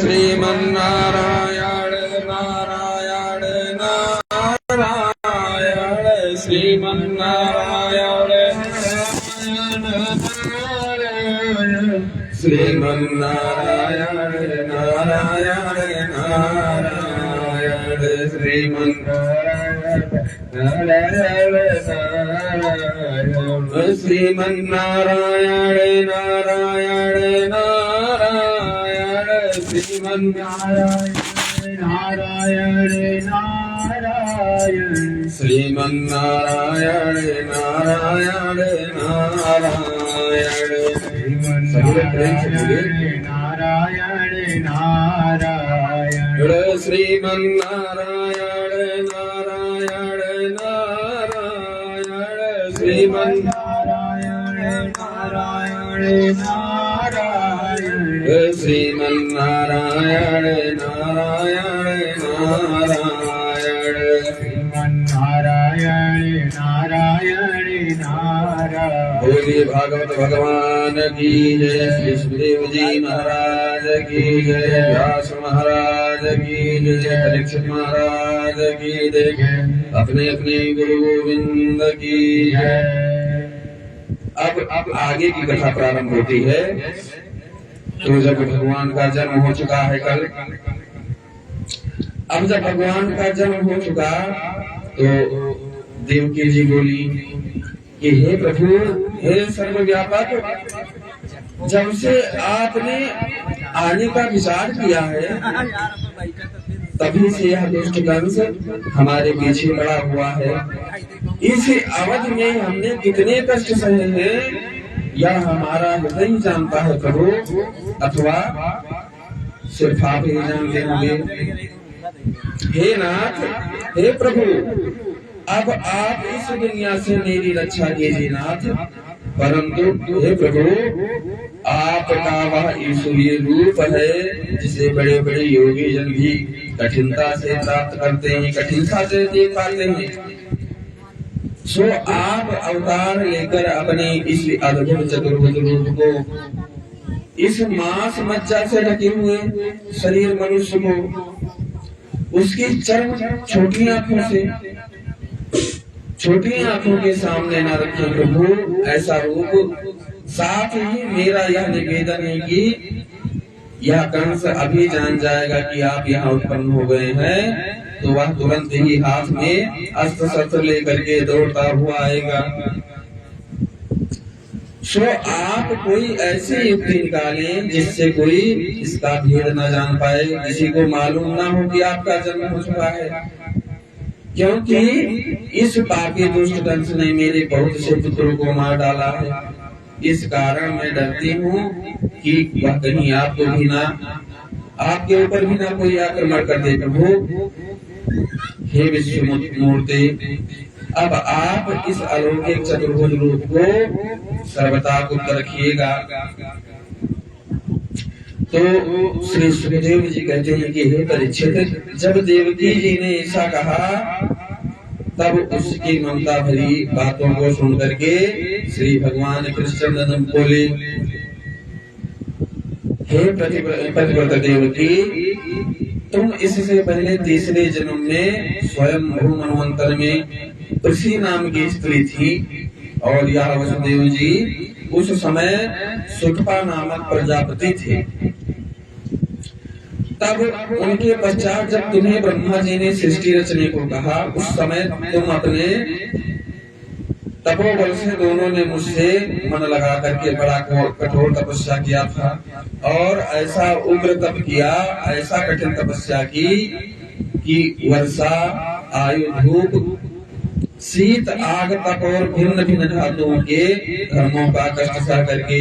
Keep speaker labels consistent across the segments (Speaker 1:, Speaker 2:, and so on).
Speaker 1: श्रीमन्नारायण नारायण नारायण श्रीमन्नारायण श्रीमन्नारायण नारायण नारायण श्रीमन्नारायण नारायण नारायण श्रीमन्नारायण नारायण नारायण श्रीमन्नारायण नारायण नारायण नारायण नारायण श्रीमन्नारायण नारायण नारायण श्रीमन्नारायण नारायण नारायण श्रीमन्नारायण नारायण नारायण श्रीमन्नारायण नारायण नारायण। बोलिए भागवत भगवान की जय, श्री सुखदेव जी महाराज की जय, व्यास महाराज की जय, परीक्षित महाराज की जय, अपने अपने गुरु गोविंद की जय। अब आगे की कथा प्रारंभ होती है। तो जब भगवान का जन्म हो चुका है कल, अब जब भगवान का जन्म हो चुका तो देवकी जी बोली कि हे प्रभु, हे सर्वव्यापक, जब से आपने आने का विचार किया है तभी से यह दुष्ट कंस हमारे पीछे पड़ा हुआ है। इस अवध में हमने कितने कष्ट सहे हैं यह हमारा हृदय ही जानता है प्रभु, अथवा सिर्फ आप ही जानते होंगे। हे नाथ, हे प्रभु, अब आप इस दुनिया से मेरी रक्षा कीजिए नाथ। परंतु हे प्रभु, आपका वह ईश्वरीय रूप है जिसे बड़े बड़े योगी जन भी कठिनता से प्राप्त करते हैं, कठिनता से देख पाते हैं। सो आप अवतार लेकर अपने इस अद्भुत चतुर्भुज रूप को, इस मांस मज्जा से ढके हुए शरीर मनुष्य को, उसकी चर्म छोटी आंखों से, छोटी आंखों के सामने न रखें प्रभु ऐसा रूप। साथ ही मेरा यह निवेदन है कि यह कंस अभी जान जाएगा कि आप यहाँ उत्पन्न हो गए हैं तो वह तुरंत ही हाथ में अस्त्र शस्त्र लेकर के दौड़ता हुआ आएगा। सो आप कोई ऐसी युक्ति निकालें जिससे कोई इसका भेद न जान पाए, किसी को मालूम ना हो कि आपका जन्म हो चुका है। क्योंकि इस पापी दुष्ट कंस ने मेरे बहुत से पुत्रों को मार डाला है। इस कारण मैं डरती हूँ कि वह कहीं आपको भी ना, आपके ऊपर भी ना कोई आक्रमण कर दे प्रभु। हे विश्व मूर्ति, अब आप इस अलौकिक चतुर्भुज रूप को सर्वथा गुप्त रखिएगा। तो श्री सुखदेव जी कहते हैं कि हे परीक्षित, जब देवकी जी ने ऐसा कहा तब उसकी ममता भरी बातों को सुन करके श्री भगवान कृष्ण बोले, हे पतिव्रत देवकी, तुम इससे पहले तीसरे जन्म में स्वयं मनवंतर में पृथ्वी नाम की स्त्री थी और यह वसुदेव जी उस समय सुतपा नामक प्रजापति थे। तब उनके पश्चात जब तुम्हें ब्रह्मा जी ने सृष्टि रचने को कहा, उस समय तुम अपने तपोबल से दोनों ने मुझसे मन लगा करके बड़ा कठोर तपस्या किया था और ऐसा उग्र तप किया, ऐसा कठिन तपस्या की कि वर्षा, आयु, धूप, शीत, आग, तप और भिन्न भिन्न धातुओं के धर्मों का कष्ट सह करके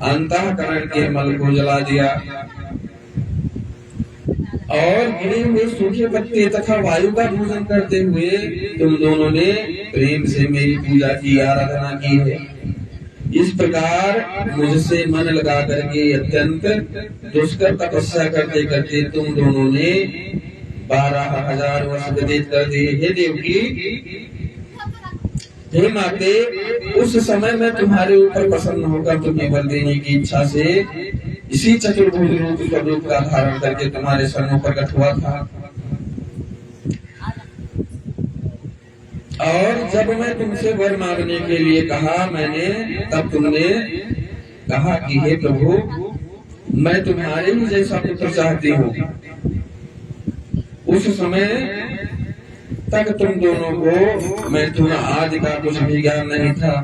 Speaker 1: अंतःकरण के मल को जला दिया और गिरे हुए सूखे पत्ते तथा वायु का पूजन करते हुए तुम दोनों ने प्रेम से मेरी पूजा की, आराधना की है। इस प्रकार मुझसे मन लगा करके अत्यंत दुष्कर तपस्या करते करते तुम दोनों ने 12,000 वर्ष व्यतीत कर दिए। हे देवकी, हे माते, उस समय मैं तुम्हारे ऊपर प्रसन्न होकर तुम्हें बल देने की इच्छा से इसी चतुर्भुज रूप स्वरूप का धारण करके तुम्हारे शरणों प्रकट हुआ था। और जब मैं तुमसे वर मांगने के लिए कहा मैंने, तब तुमने कहा कि हे प्रभु, मैं तुम्हारे ही जैसा पुत्र चाहती हूँ। उस समय तक तुम दोनों को मैं तुम्हें आदि का कुछ भी ज्ञान नहीं था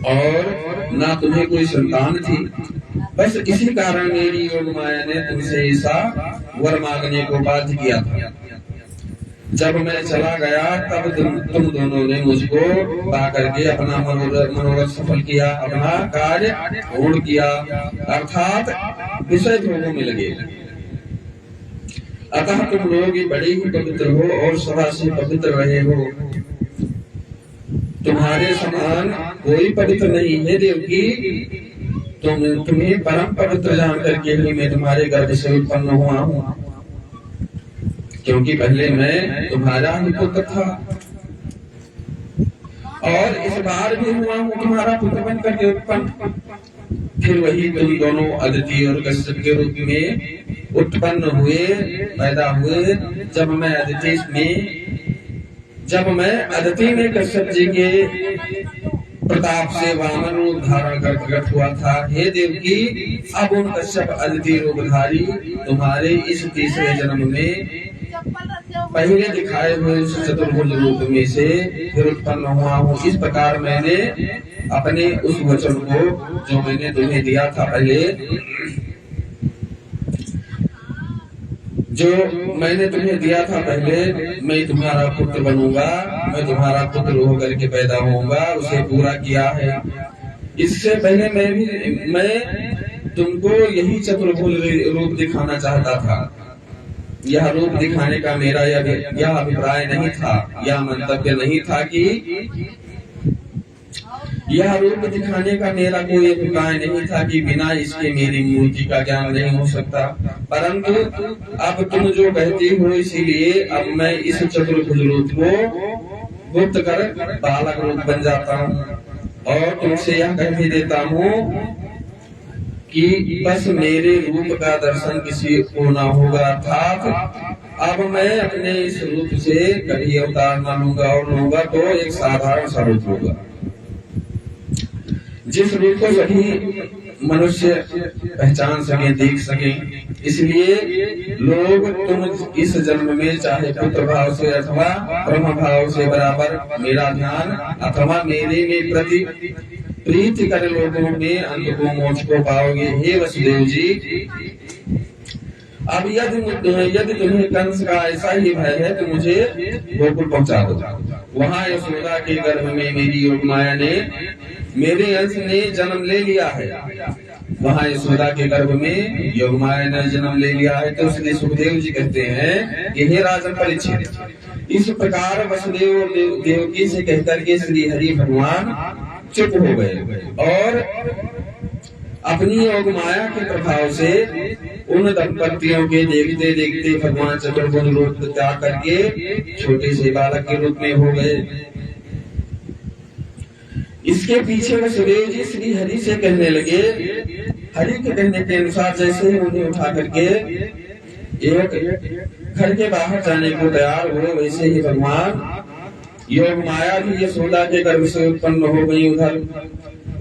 Speaker 1: और ना तुम्हें कोई संतान थी। बस इसी कारण मेरी योग माया ने तुमसे ऐसा वर मांगने को बाध्य किया था। जब मैं चला गया तब तुम दोनों ने मुझको पा करके अपना मनोरथ सफल किया, अपना कार्य पूर्ण किया, अर्थात विषय भोगों में लगे। अतः तुम लोग बड़े ही पवित्र हो और सदा से पवित्र रहे हो। तुम्हारे समान कोई पवित्र नहीं है देवकी। तुम्हें परम पवित्र जान करके ही मैं तुम्हारे गर्भ से उत्पन्न हुआ हूँ, क्योंकि पहले मैं तुम्हारा ही पुत्र था और इस बार भी हुआ हूँ तुम्हारा पुत्र बन करके उत्पन्न। फिर वही तुम दोनों अदिति और कश्यप के रूप में उत्पन्न हुए, पैदा हुए। जब मैं अदिति में कश्यप जी के प्रताप से वामन रूप धारण कर प्रकट हुआ था। हे देवकी, अब उन कश्यप अदिति रूपधारी तुम्हारे इस तीसरे जन्म में पहले दिखाए हुए उस चतुर्भुज रूप में से फिर उत्पन्न हुआ हूँ। इस प्रकार मैंने अपने उस वचन को जो मैंने तुम्हें दिया था पहले, जो मैंने तुम्हें दिया था पहले, मैं तुम्हारा पुत्र बनूंगा, मैं तुम्हारा पुत्र होकर के पैदा होऊंगा, उसे पूरा किया है। इससे पहले मैं तुमको यही चतुर्भुज रूप दिखाना चाहता था। यह रूप दिखाने का मेरा यह अभिप्राय नहीं था, यह मंतव्य नहीं था कि यह रूप दिखाने का मेरा कोई अभिप्राय नहीं था कि बिना इसके मेरी मूर्ति का ज्ञान नहीं हो सकता। परंतु अब तुम जो कहती हो, इसीलिए अब मैं इस चतुर्भुज रूप को गुप्त कर बालक रूप बन जाता हूँ और तुमसे यह कह भी देता हूँ कि बस मेरे रूप का दर्शन किसी को ना होगा। अर्थात अब मैं अपने इस रूप से कभी अवतार न लूंगा और लूंगा तो एक साधारण सा रूप होगा, जिस रूप को सभी मनुष्य पहचान सके, देख सके। इसलिए लोग तुम इस जन्म में चाहे पुत्र भाव से अथवा ब्रह्म भाव से बराबर मेरा ध्यान अथवा मेरे में प्रति प्रीति कर लोगों में अंत को मोक्ष को पाओगे। हे वसुदेव जी, अब यदि तुम्हें कंस का ऐसा ही भय है तो मुझे गोकुल पहुंचा दो। वहाँ यशोदा के गर्भ में मेरी योग माया ने, मेरे अंश ने जन्म ले लिया है। वहाँ यशोदा के गर्भ में योग माया ने जन्म ले लिया है। तो इसलिए सुखदेव जी कहते हैं कि हे राजन परीक्षित, इस प्रकार वसुदेव और देवकी से कहकर के श्री हरि भगवान चुप हो गए और अपनी योग माया के प्रभाव से उन दंपतियों के देखते देखते भगवान चतुर्भुज रूप त्याग करके छोटे से बालक के रूप में हो गए। इसके पीछे वसुदेव जी श्री हरि से कहने लगे। हरि के कहने के अनुसार जैसे ही उन्हें उठा करके एक घर के बाहर जाने को तैयार हुए, वैसे ही भगवान योग माया भी यशोदा के गर्भ से उत्पन्न हो गई। उधर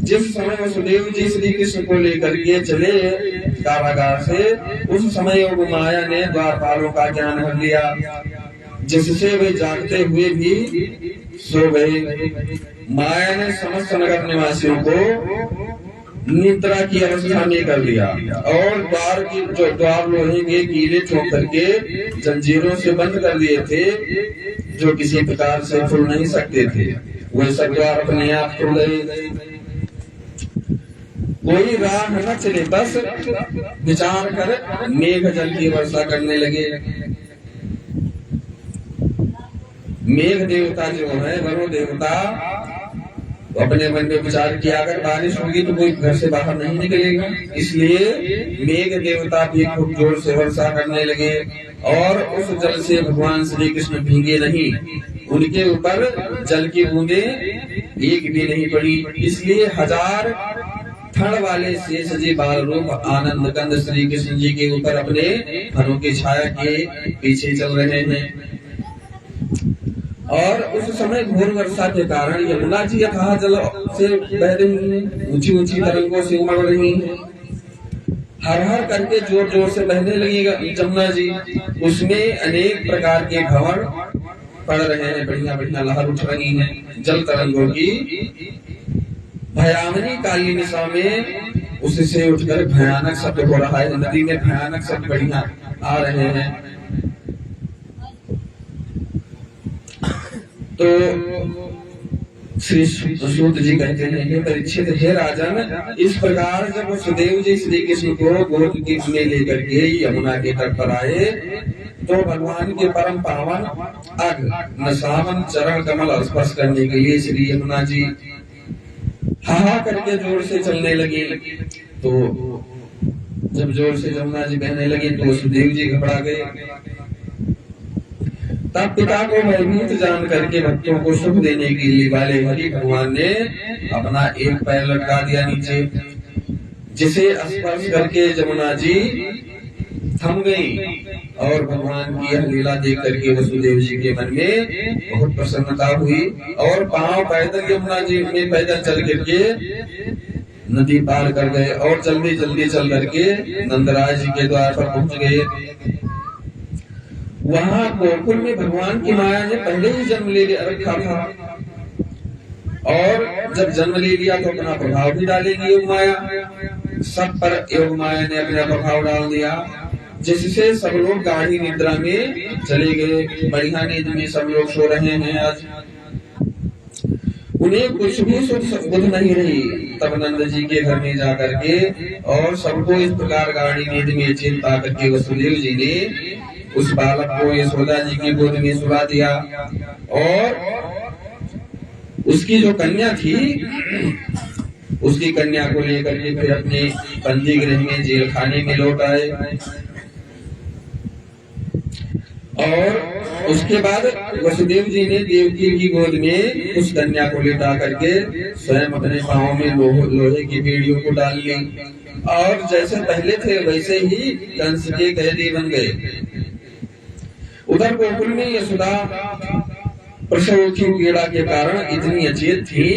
Speaker 1: जिस समय वसुदेव जी श्री कृष्ण को लेकर के चले कारागार से, उस समय योग माया ने द्वारपालों का ज्ञान भर लिया, जिससे वे जागते हुए भी सो गए। माया ने समस्त नगर निवासियों को निद्रा की अवस्था में कर दिया और द्वार लोहे के कीले ठोक करके जंजीरों से बंद कर दिए थे, जो किसी प्रकार से खुल नहीं सकते थे। वह सब द्वार अपने आप खुल गए। कोई राह न चले, बस विचार कर मेघ जल की वर्षा करने लगे। मेघ देवता जो है, वरुण देवता, अपने मन में विचार किया अगर बारिश होगी तो कोई घर से बाहर नहीं निकलेगा, इसलिए मेघ देवता भी खूब जोर से वर्षा करने लगे और उस जल से भगवान श्री कृष्ण भीगे नहीं, उनके ऊपर जल की बूंदे एक भी नहीं पड़ी। इसलिए 1000 फण वाले शेष जी बाल रूप आनंद कंद श्री कृष्ण जी के ऊपर अपने फणों की छाया के पीछे चल रहे हैं। और उस समय घोर वर्षा के कारण यमुना जी अथाह जल से बह रही है, ऊंची ऊंची तरंगों से उमड़ रही है, हर हर करके जोर जोर से बहने लगी जमुना जी। उसमें अनेक प्रकार के भंवर पड़ रहे हैं, बढ़िया बढ़िया लहर उठ रही हैं जल तरंगों की। भयावनी काली निशा में उससे उठकर भयानक शब्द हो रहा है, नदी में भयानक शब्द बढ़िया आ रहे हैं। तो श्री सूत जी कहते हैं, हे परीक्षित, हे राजन, इस प्रकार जब वसुदेव जी श्री कृष्ण को गोद में लेकर के यमुना के तट पर आए तो भगवान के परम पावन अग नसावन चरण कमल स्पर्श करने के लिए श्री यमुना जी हा करके जोर से चलने लगी। तो जब जोर से यमुना जी बहने लगी तो वसुदेव जी घबरा गए। तब पिता को भयभीत जान करके भक्तों को सुख देने के लिए वाले हरि भगवान ने अपना एक पैर लटका दिया नीचे, जिसे स्पर्श करके यमुना जी थम गई। और भगवान की यह लीला देख करके वसुदेव जी के मन में बहुत प्रसन्नता हुई और पांव पैदल यमुना जी में पैदल चल करके नदी पार कर गए और जल्दी जल्दी चल करके नंदराज जी के द्वार पर पहुंच गए। वहां गोकुल में भगवान की माया ने पहले ही जन्म ले रखा था और जब जन्म ले लिया तो अपना प्रभाव भी डालेगी योग माया। सब पर योग माया ने अपना प्रभाव डाल दिया, जिससे सब लोग गाढ़ी निद्रा में चले गए। बढ़िया नींद में सब लोग सो रहे हैं। आज उन्हें कुछ भी बुध नहीं रही। तब नंद जी के घर में जाकर के और सबको इस प्रकार गाढ़ी नींद में चिंता करके वसुदेव जी ने उस बालक को यशोदा जी की गोद में सुला दिया और उसकी जो कन्या थी उसकी कन्या को लेकर के फिर अपने बंदी गृह में जेल खाने में लौट आए। और उसके बाद वसुदेव जी ने देवकी की गोद में उस कन्या को लेटा करके स्वयं अपने पांव में लोहे की बेड़ियों को डाल ली और जैसे पहले थे वैसे ही कंस के कैदी बन गए। उधर गोकुल में यशोदा प्रसव की पीड़ा के कारण इतनी अचेत थी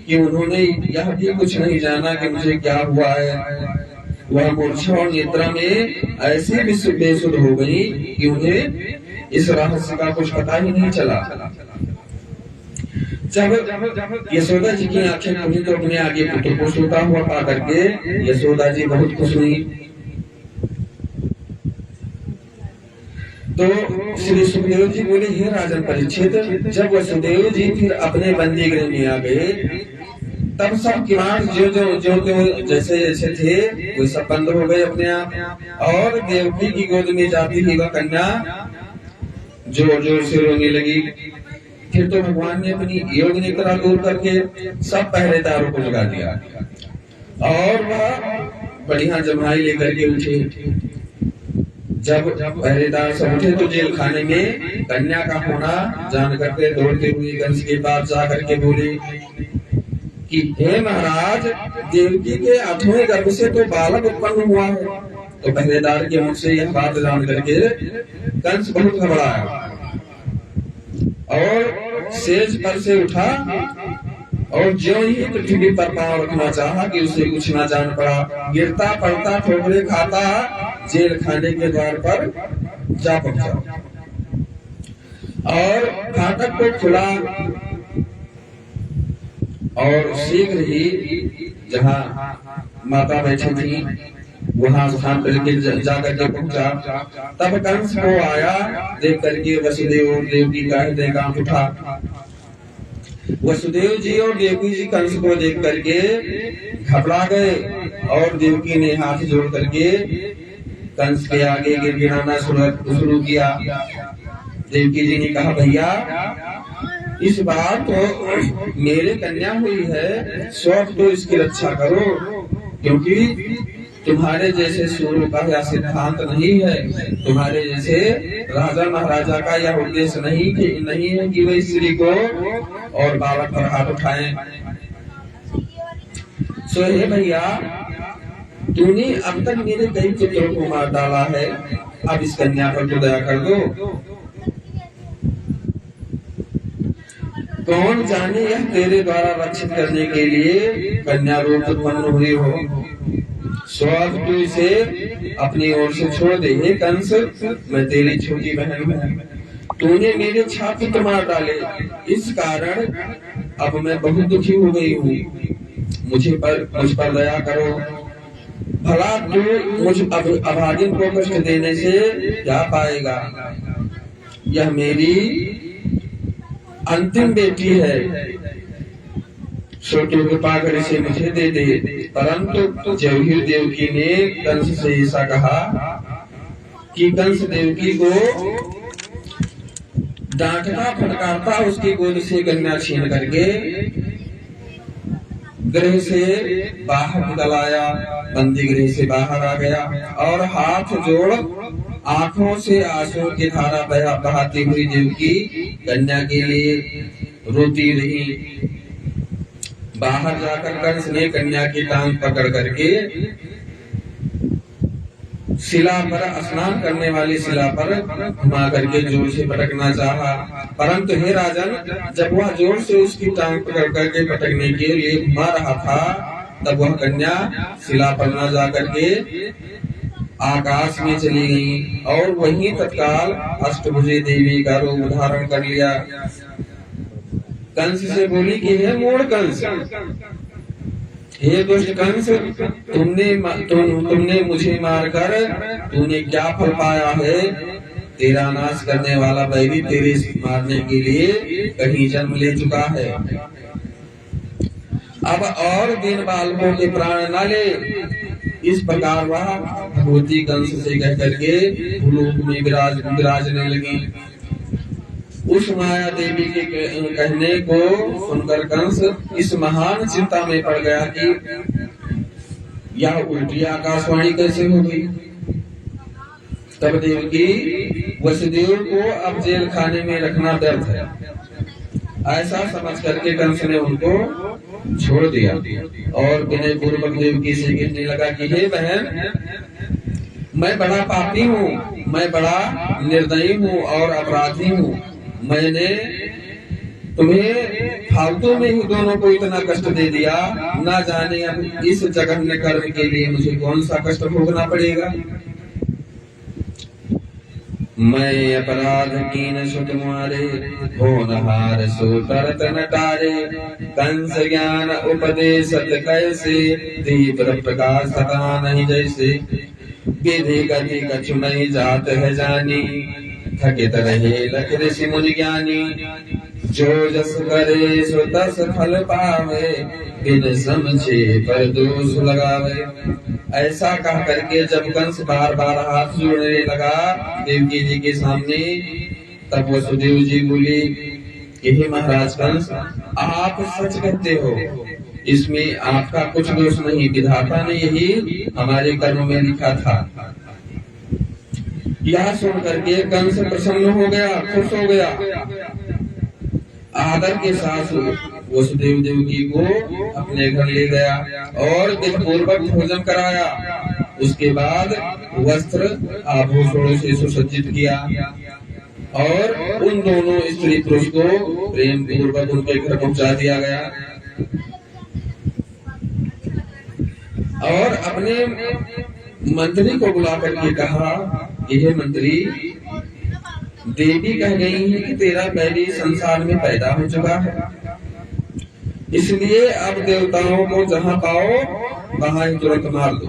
Speaker 1: कि उन्होंने यह भी कुछ नहीं जाना कि मुझे क्या हुआ है। वह मूर्छा और निद्रा में ऐसे बेसुध हो गई कि उन्हें इस रहस्य का कुछ पता ही नहीं चला। जब यशोदा जी की आंखें खुली तो अपने आगे पुत्र को सोता हुआ पा करके यशोदा जी बहुत खुश हुई। तो श्री सुखदेव जी बोले, हे राजन परीक्षित, जब वसुदेव जी फिर अपने बंदी गृह में आ गए तब सब किवाड़ जो जैसे जैसे थे वो सब बंद हो गए अपने आप। और देवकी की गोद में जाती हुई वह कन्या जोर जोर से रोने लगी। फिर तो भगवान ने अपनी योग निद्रा दूर करके सब पहरेदारों को जगा दिया और वह बढ़िया जमाई लेकर के उठे। जब पहरेदार सब उठे तो जेल खाने में कन्या का होना जान करके दौड़ते हुए कंस के पास जा करके बोले कि हे महाराज, देवकी के 8वें गर्भ से तो बालक उत्पन्न हुआ है। तो पहरेदार के मुख से यह बात जान करके कंस बहुत घबराया और सेज पर से उठा और जो ही पृथ्वी पर पांव रखना चाहा कि उसे कुछ ना जान पड़ा। गिरता पड़ता ठोकरे खाता जेल खाने के द्वार पर जा पहुंचा और फाटक को खुला और शीघ्र ही जहां माता बैठी थी वहां स्थान पर जाकर के पहुंचा। तब कंस को आया देख करके वसुदेव और देवकी का हृदय कांप उठा। वसुदेव जी और देवकी जी कंस को देख करके घबरा गए और देवकी ने हाथ जोड़ करके कंस के आगे गिड़गिड़ाना शुरू किया। देवकी जी ने कहा, भैया इस बार तो मेरे कन्या हुई है, शौक तो इसकी रक्षा करो, क्योंकि तुम्हारे जैसे सूर्य का यह सिद्धांत नहीं है, तुम्हारे जैसे राजा महाराजा का यह उद्देश्य नहीं है कि वे स्त्री को और बालक पर हाथ उठाएं। सो हे भैया, तूने अब तक मेरे कई पुत्रों को मार डाला है, अब इस कन्या पर तो दया कर दो। कौन जाने यह तेरे द्वारा रक्षित करने के लिए कन्या रूप उत्पन्न हुई हो। सो अब तू इसे अपनी ओर से छोड़ दे। हे कंस, मैं तेरी छोटी बहन हूँ, तूने मेरे 6 पुत्र मार डाले, इस कारण अब मैं बहुत दुखी हो गई हूँ, मुझ पर दया करो। भला तू मुझ अभागिन को कष्ट देने से क्या पाएगा। यह मेरी अंतिम बेटी है, सो तू कृपा कर इसे मुझे दे दे। परंतु जबहि देवकी ने कंस से ऐसा कहा कि कंस देवकी को डांटता फटकारता उसकी गोद से कन्या छीन करके गृह से बाहर निकल आया, बंदी गृह से बाहर आ गया और हाथ जोड़ आंखों से आंसू की धारा बहाती हुई देवकी कन्या के लिए रोती रही। बाहर जाकर कंस ने कन्या की टांग पकड़ करके शिला पर, स्नान करने वाली शिला पर घुमा करके जोर से पटकना चाहा, परंतु हे राजन, जब वह जोर से उसकी टांग पकड़ करके पटकने के लिए घुमा रहा था, तब वह कन्या शिला पर न जा करके आकाश में चली गई और वहीं तत्काल अष्टभुजी देवी का रूप धारण कर लिया। कंस से बोली कि हे मूढ़ कंस, हे दुष्ट कंस, तुमने मुझे मारकर तूने क्या फल पाया है। तेरा नाश करने वाला बैरी तेरे मारने के लिए कहीं जन्म ले चुका है। अब और दिन बालकों के प्राण न ले। इस प्रकार वह भगवती कंस से कह करके भूलोक में विराजने लगी। उस माया देवी के कहने को सुनकर कंस इस महान चिंता में पड़ गया कि यह उल्टी आकाशवाणी कैसे हो गई। तब देवकी वसुदेव को अब जेल खाने में रखना व्यर्थ है, ऐसा समझ करके कंस ने उनको छोड़ दिया और विनय पूर्वक देवकी से कहने लगा कि हे बहन, मैं बड़ा पापी हूँ, मैं बड़ा निर्दयी हूँ और अपराधी हूँ। मैंने तुम्हें फालतू में ही दोनों को इतना कष्ट दे दिया, ना जाने अब इस जघन्य कर्म के लिए मुझे कौन सा कष्ट भोगना पड़ेगा। मैं अपराध कीन सो तुम्हारे, होनहार सो तरत न टारे। कंस ज्ञान उपदेशत कैसे, तीव्र प्रकाश सदा नहीं जैसे। विधि गति कछु नहीं जात है जानी, थकित रहे लख ऋषि मुनि ज्ञानी। जो जस करे सो तस फल पावे, बिन समझे पर दोष लगावे। ऐसा कह करके जब कंस बार बार हाथ जोड़ने लगा देवकी जी के सामने, तब वसुदेव जी बोले कि हे महाराज कंस, आप सच कहते हो, इसमें आपका कुछ दोष नहीं, विधाता ने यही हमारे कर्म में लिखा था। यह सुन करके कंस प्रसन्न हो गया, खुश हो गया। आदर के साथ वसुदेव देवकी को अपने घर ले गया और विधि पूर्वक भोजन कराया। उसके बाद वस्त्र आभूषणों से सुसज्जित किया और उन दोनों स्त्री पुरुष को प्रेम पूर्वक उनके घर पहुंचा दिया गया और अपने मंत्री को बुला करके कहा कि हे मंत्री, देवी कह गई है कि तेरा बैरी संसार में पैदा हो चुका है, इसलिए अब देवताओं को जहां पाओ वहां ही तुरंत मार दो।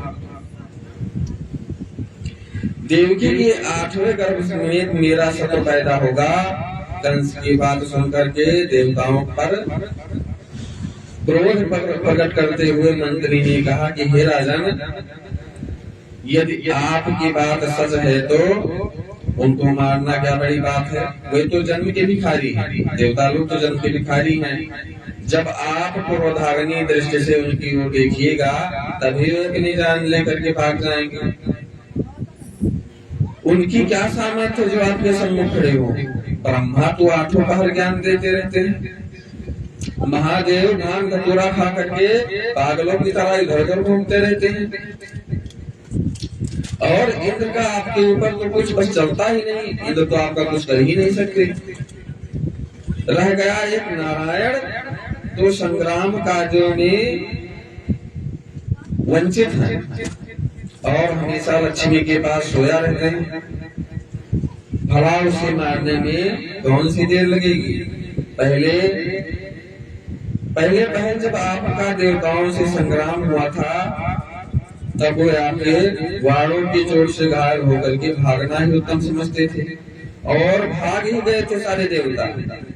Speaker 1: देवकी के 8वें गर्भ समेत मेरा शत्रु पैदा होगा। कंस की बात सुनकर के देवताओं पर क्रोध प्रकट करते हुए मंत्री ने कहा कि हे राजन, यदि आपकी बात सच है तो उनको मारना क्या बड़ी बात है। वे तो जन्म के भिखारी हैं, देवता लोग तो जन्म के भिखारी हैं। जब आप क्रोधाग्नि दृष्टि से उनकी ओर देखिएगा तभी वे अपनी जान लेकर के भाग जाएंगे। उनकी क्या सामर्थ्य जो आपके सम्मुख खड़े हो। ब्रह्मा तो 8 पहर ज्ञान देते रहते हैं, महादेव भांग धतूरा खा करके पागलों की तरह इधर उधर घूमते रहते हैं, और इंद्र का आपके ऊपर तो कुछ बस चलता ही नहीं, इंद्र तो आपका कुछ कर ही नहीं सकते। रह गया एक नारायण, तो संग्राम कार्यों में वंचित है और हमेशा लक्ष्मी के पास सोया रहते हैं। भला उसे मारने में कौन सी देर लगेगी? पहले पहल जब आपका देवताओं से संग्राम हुआ था, तब वो आपके वाणों की चोट से घायल होकर के भागना ही उत्तम समझते थे, और भाग ही गए थे सारे देवता।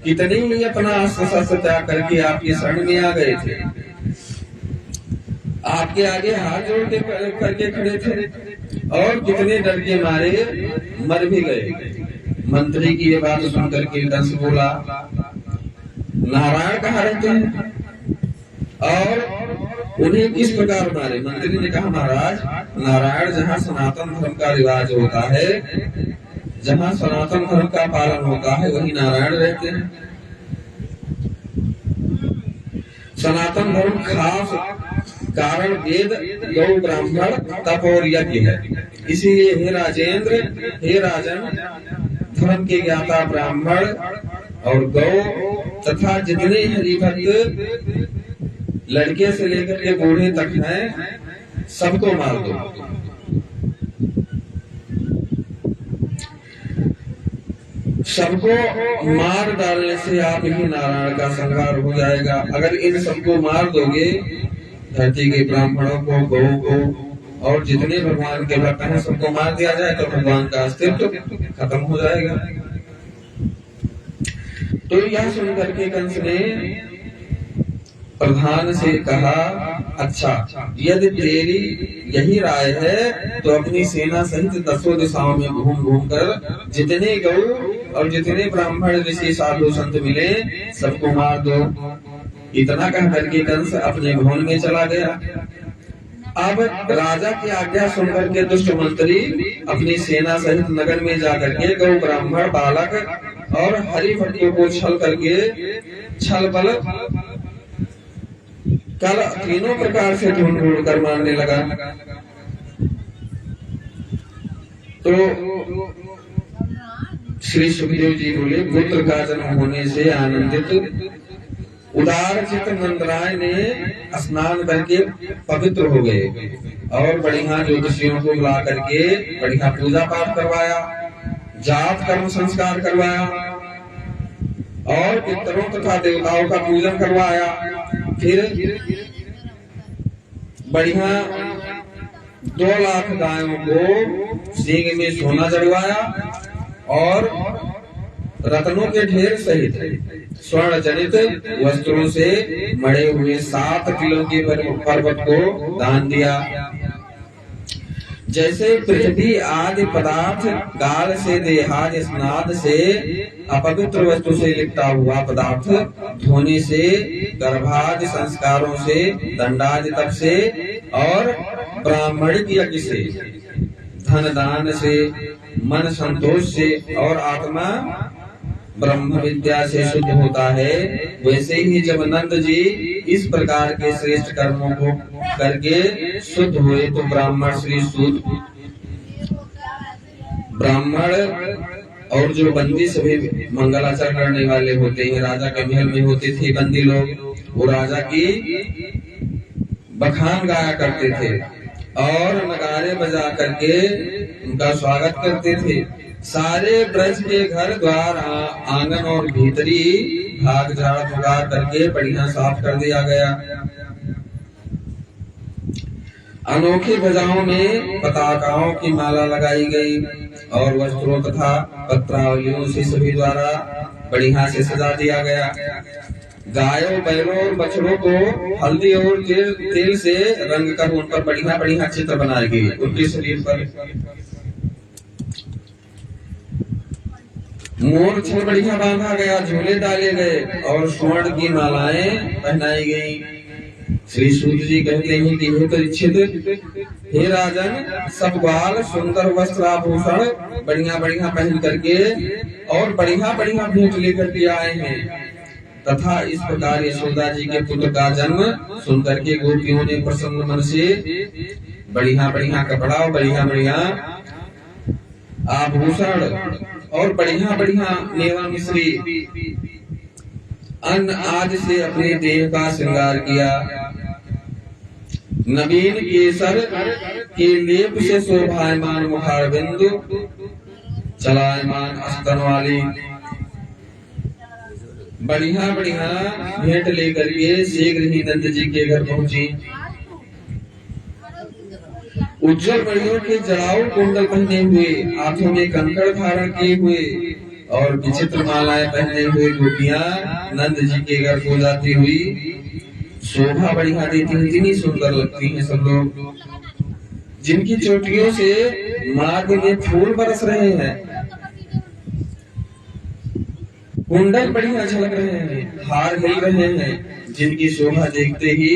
Speaker 1: कितने ही अपना अस्त्र त्याग करके आपकी शरण में आ गए थे, आपके आगे हाथ जोड़ के करके खड़े थे, और कितने डर के मारे मर भी गए। मंत्री की ये बात सुनकर के कंस बोला, नारायण कहाँ रहते हैं और उन्हें किस प्रकार मारे? मंत्री ने कहा, महाराज, नारायण जहाँ सनातन धर्म का रिवाज होता है, जहाँ सनातन धर्म का पालन होता है, वही नारायण रहते हैं। सनातन धर्म खास कारण वेद, गौ, ब्राह्मण, तप और यज्ञ है। इसीलिए हे राजेंद्र, हे राजन, धर्म के ज्ञाता ब्राह्मण और गौ तथा जितने हरिभक्त लड़के से लेकर के बूढ़े तक हैं, सबको मार दो। सबको मार डालने से आप ही नारायण का संहार हो जाएगा। अगर इन सबको मार दोगे, धरती के ब्राह्मणों को, गौ को और जितने भगवान के भक्त हैं, सबको मार दिया जाए, तो भगवान का अस्तित्व खत्म हो जाएगा। तो यह सुनकर के कंस ने प्रधान से कहा, अच्छा, यदि तेरी यही राय है तो अपनी सेना सहित 10 दिशाओं में घूम घूम कर जितने गौ और जितने ब्राह्मण ऋषि साधु संत मिले, सबको मार दो। इतना कह करके कंस अपने भवन में चला गया। अब राजा की आज्ञा सुनकर के दुष्ट मंत्री अपनी सेना सहित नगर में जाकर के गौ, ब्राह्मण, बालक और हरिभक्तों को छल करके छल बल कल तीनों प्रकार से ढूंढ ढूंढ कर मारने लगा। तो श्री सुखदेव जी बोले, पुत्र का जन्म होने से आनंदित उदार चित नंदराय ने स्नान करके पवित्र हो गए और बढ़िया ज्योतिषियों को बुला करके बढ़िया पूजा पाठ करवाया, जात कर्म संस्कार करवाया और पितरों तथा देवताओं का पूजन करवाया। फिर बढ़िया 2 लाख गायों को सींग में सोना जड़वाया और रत्नों के ढेर सहित स्वर्ण जनित वस्त्रों से मढ़े हुए 7 किलो के पर्वत को दान दिया। जैसे पृथ्वी आदि पदार्थ काल से देहाद स्नाद से अपवित्र वस्तु से लिपटा हुआ पदार्थ धोने से, गर्भादि संस्कारों से, दंडादि तप से और ब्राह्मणिक यज्ञ से, धन दान से, मन संतोष से और आत्मा ब्रह्म विद्या से शुद्ध होता है, वैसे ही जब नंद जी इस प्रकार के श्रेष्ठ कर्मों को करके शुद्ध हुए तो ब्राह्मण श्री शुद्ध ब्राह्मण और जो बंदी सभी मंगलाचरण करने वाले होते हैं, राजा के महल में होते थे बंदी लोग, वो राजा की बखान गाया करते थे और नगारे बजा करके उनका स्वागत करते थे। सारे ब्रज के घर द्वार आंगन और भीतरी भाग झाड़ फुकार करके बढ़िया साफ कर दिया गया। अनोखी ध्वजाओं में पताकाओं की माला लगाई गई और वस्त्रों तथा पत्रावलियों से सभी द्वारा बढ़िया से सजा दिया गया। गायों, बैलों और बछड़ों को हल्दी और तेल से रंग कर उन पर बढ़िया बढ़िया चित्र बनाए गए। उनके शरीर पर मोर छल बढ़िया बांधा गया, झोले डाले गए और स्वर्ण की मालाएं पहनाई गई। श्री सूर्य जी कहते हैं कि हे परीक्षित, हे राजन, सब बाल सुंदर वस्त्र आभूषण बढ़िया बढ़िया पहन करके और बढ़िया बढ़िया भेंट लेकर के आए हैं। तथा इस प्रकार यशोदा जी के पुत्र का जन्म सुनकर के गोपियों ने प्रसन्न मन से बढ़िया बढ़िया कपड़ा और बढ़िया बढ़िया आभूषण और बढ़िया बढ़िया मेवा मिश्री अन्न आदि से अपने देह का श्रृंगार किया। नवीन केसर के लेप से शोभायमान मुखारबिंदु, चलायमान स्तन वाली बढ़िया बढ़िया भेंट लेकर के शीघ्र ही नंद जी के घर पहुंची। उज्जवल मणियों के जड़ाऊ कुंडल पहने हुए, हाथों में कंकड़ धारण किए हुए और विचित्र मालाएं पहने हुए गोपियां नंद जी के घर को जाती हुई शोभा बढ़िया देती हुई इतनी सुंदर लगती हैं सब लोग, जिनकी चोटियों से मार्ग में फूल बरस रहे हैं, कुंडल बढ़िया झलक रहे हैं, हार हिल रहे हैं, जिनकी शोभा देखते ही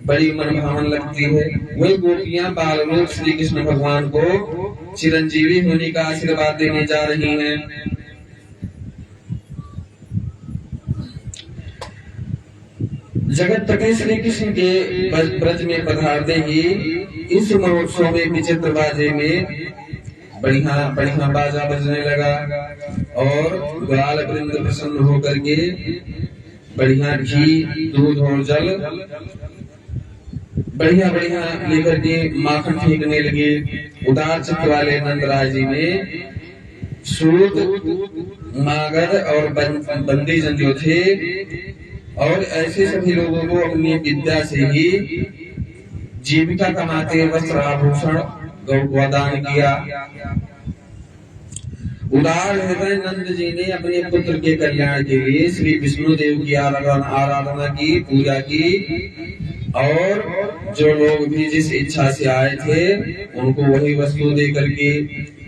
Speaker 1: बड़ी मनभावन लगती है। वही गोपियां बाल रूप श्री कृष्ण भगवान को चिरंजीवी होने का आशीर्वाद देने जा रही हैं। जगतपति श्री कृष्ण के ब्रज में पधारते ही इस महोत्सव में विचित्र बाजे में बढ़िया बढ़िया बाजा बजने लगा और ग्वाल वृंद प्रसन्न होकर के बढ़िया घी दूध और जल बढ़िया बढ़िया लेकर के माखन फेंकने लगे। उदार चित्त वाले नंदराज जी ने सूत मागध और बंदी जन जो थे और ऐसे सभी लोगों को अपनी विद्या से ही जीविका कमाते वस्त्र आभूषण गौ दान किया। उदार हृदय नंद जी ने अपने पुत्र के कल्याण के लिए श्री विष्णु देव की आराधना की, पूजा की और जो लोग भी जिस इच्छा से आए थे उनको वही वस्तु दे करके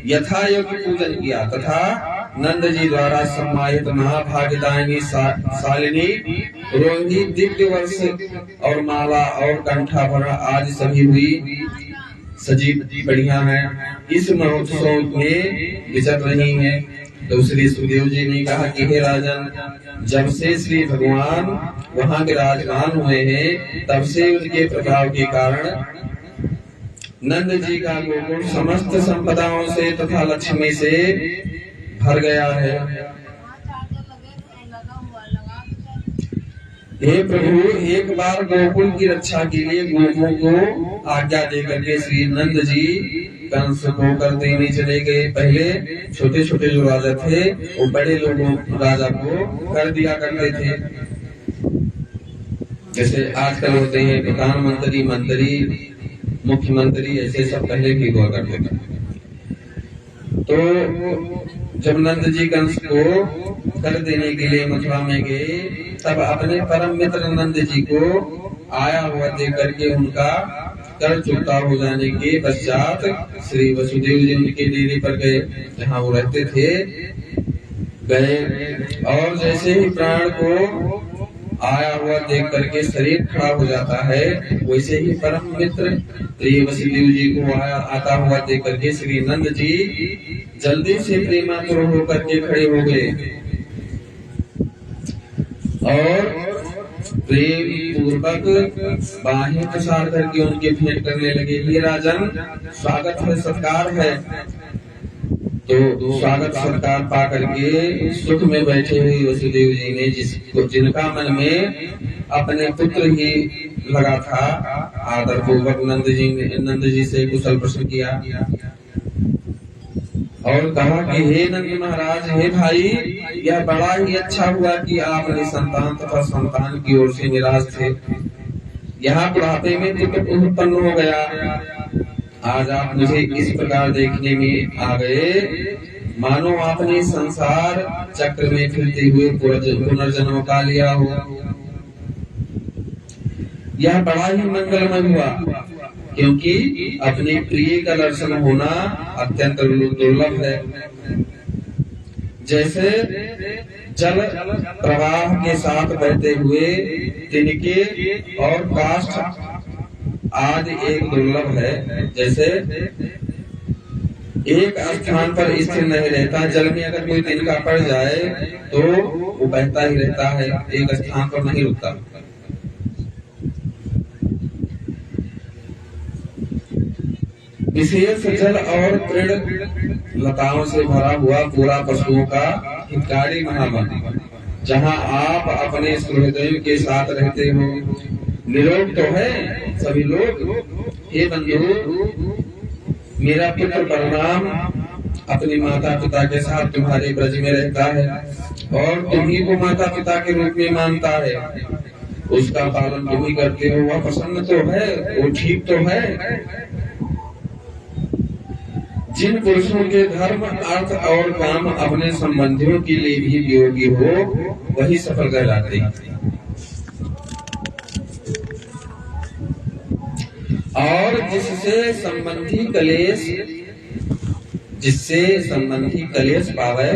Speaker 1: यथा योग्य पूजन किया तथा नंद जी द्वारा सम्मानित महाभाग्यदायिनी शालिनी रोहिणी दिव्य वर्ष और माला और कंठाभरण आदि सभी हुई सजी बढ़िया है इस महोत्सव में विचर रही है। तो श्री सुखदेव जी ने कहा कि हे राजन, जब से श्री भगवान वहां के राजमान हुए हैं तब से उनके प्रभाव के कारण नंद जी का गोकुल समस्त संपदाओं से तथा लक्ष्मी से भर गया है। हे प्रभु, एक बार गोकुल की रक्षा के लिए गोपों को आज्ञा देकर के श्री नंद जी कंस को कर देने चले गए। पहले छोटे छोटे जो राजा थे वो बड़े लोगों राजा को कर दिया करते थे, जैसे आजकल होते हैं प्रधानमंत्री, मंत्री, मुख्यमंत्री, ऐसे सब पहले भी हुआ करते थे। तो जब नंद जी कंस को कर देने के लिए मथुरा में गए तब अपने परम मित्र नंद जी को आया हुआ देख करके उनका कर चुकता हो जाने के पश्चात श्री वसुदेव जी उनके डेरे पर गए जहाँ वो रहते थे, गए और जैसे ही प्राण को आया हुआ देख करके शरीर खड़ा हो जाता है वैसे ही परम मित्र श्री वसुदेव जी को आता हुआ देख करके श्री नंद जी जल्दी से प्रेमातुर होकर के खड़े हो गए और प्रेम पूर्वक बाहें पसार करके उनके भेंट करने लगे। ये राजन, स्वागत है, सत्कार है। तो स्वागत सत्कार पा करके सुख में बैठे हुए वसुदेव जी ने जिनका मन में अपने पुत्र ही लगा था, आदर पूर्वक नंद जी से कुशल प्रश्न किया और कहा कि हे नंद महाराज, हे भाई, यह बड़ा ही अच्छा हुआ कि आप निसंतान तथा संतान की ओर से निराश थे। यहाँ बुढ़ापे में पुत्र उत्पन्न हो गया। आज आप मुझे इस प्रकार देखने में आ गए मानो आपने संसार चक्र में फिरते हुए पुनर्जन्म का लिया हो। यह बड़ा ही मंगलमय हुआ क्योंकि अपने प्रिय का दर्शन होना अत्यंत दुर्लभ है। जैसे जल प्रवाह के साथ बहते हुए तिनके और काष्ठ आदि एक दुर्लभ है, जैसे एक स्थान पर स्थिर नहीं रहता। जल में अगर कोई तिनका पड़ जाए तो वो बहता ही रहता है, एक स्थान पर नहीं रुकता। विशेष जल और पेड़ लताओं से भरा हुआ पूरा पशुओं का हितकारी महावन, जहाँ आप अपने सुहृदयों के साथ रहते हो। निरोग तो है सभी लोग। हे बंधु, मेरा पुत्र बलराम अपने माता पिता के साथ तुम्हारे ब्रज में रहता है और तुम्ही को माता पिता के रूप में मानता है। उसका पालन तुम ही करते हो। वह प्रसन्न तो है, वो ठीक तो है। जिन पुरुषों के धर्म, अर्थ और काम अपने संबंधियों के लिए भी उपयोगी हो, वही सफल कहलाते हैं। और जिससे संबंधी कलेश पावे,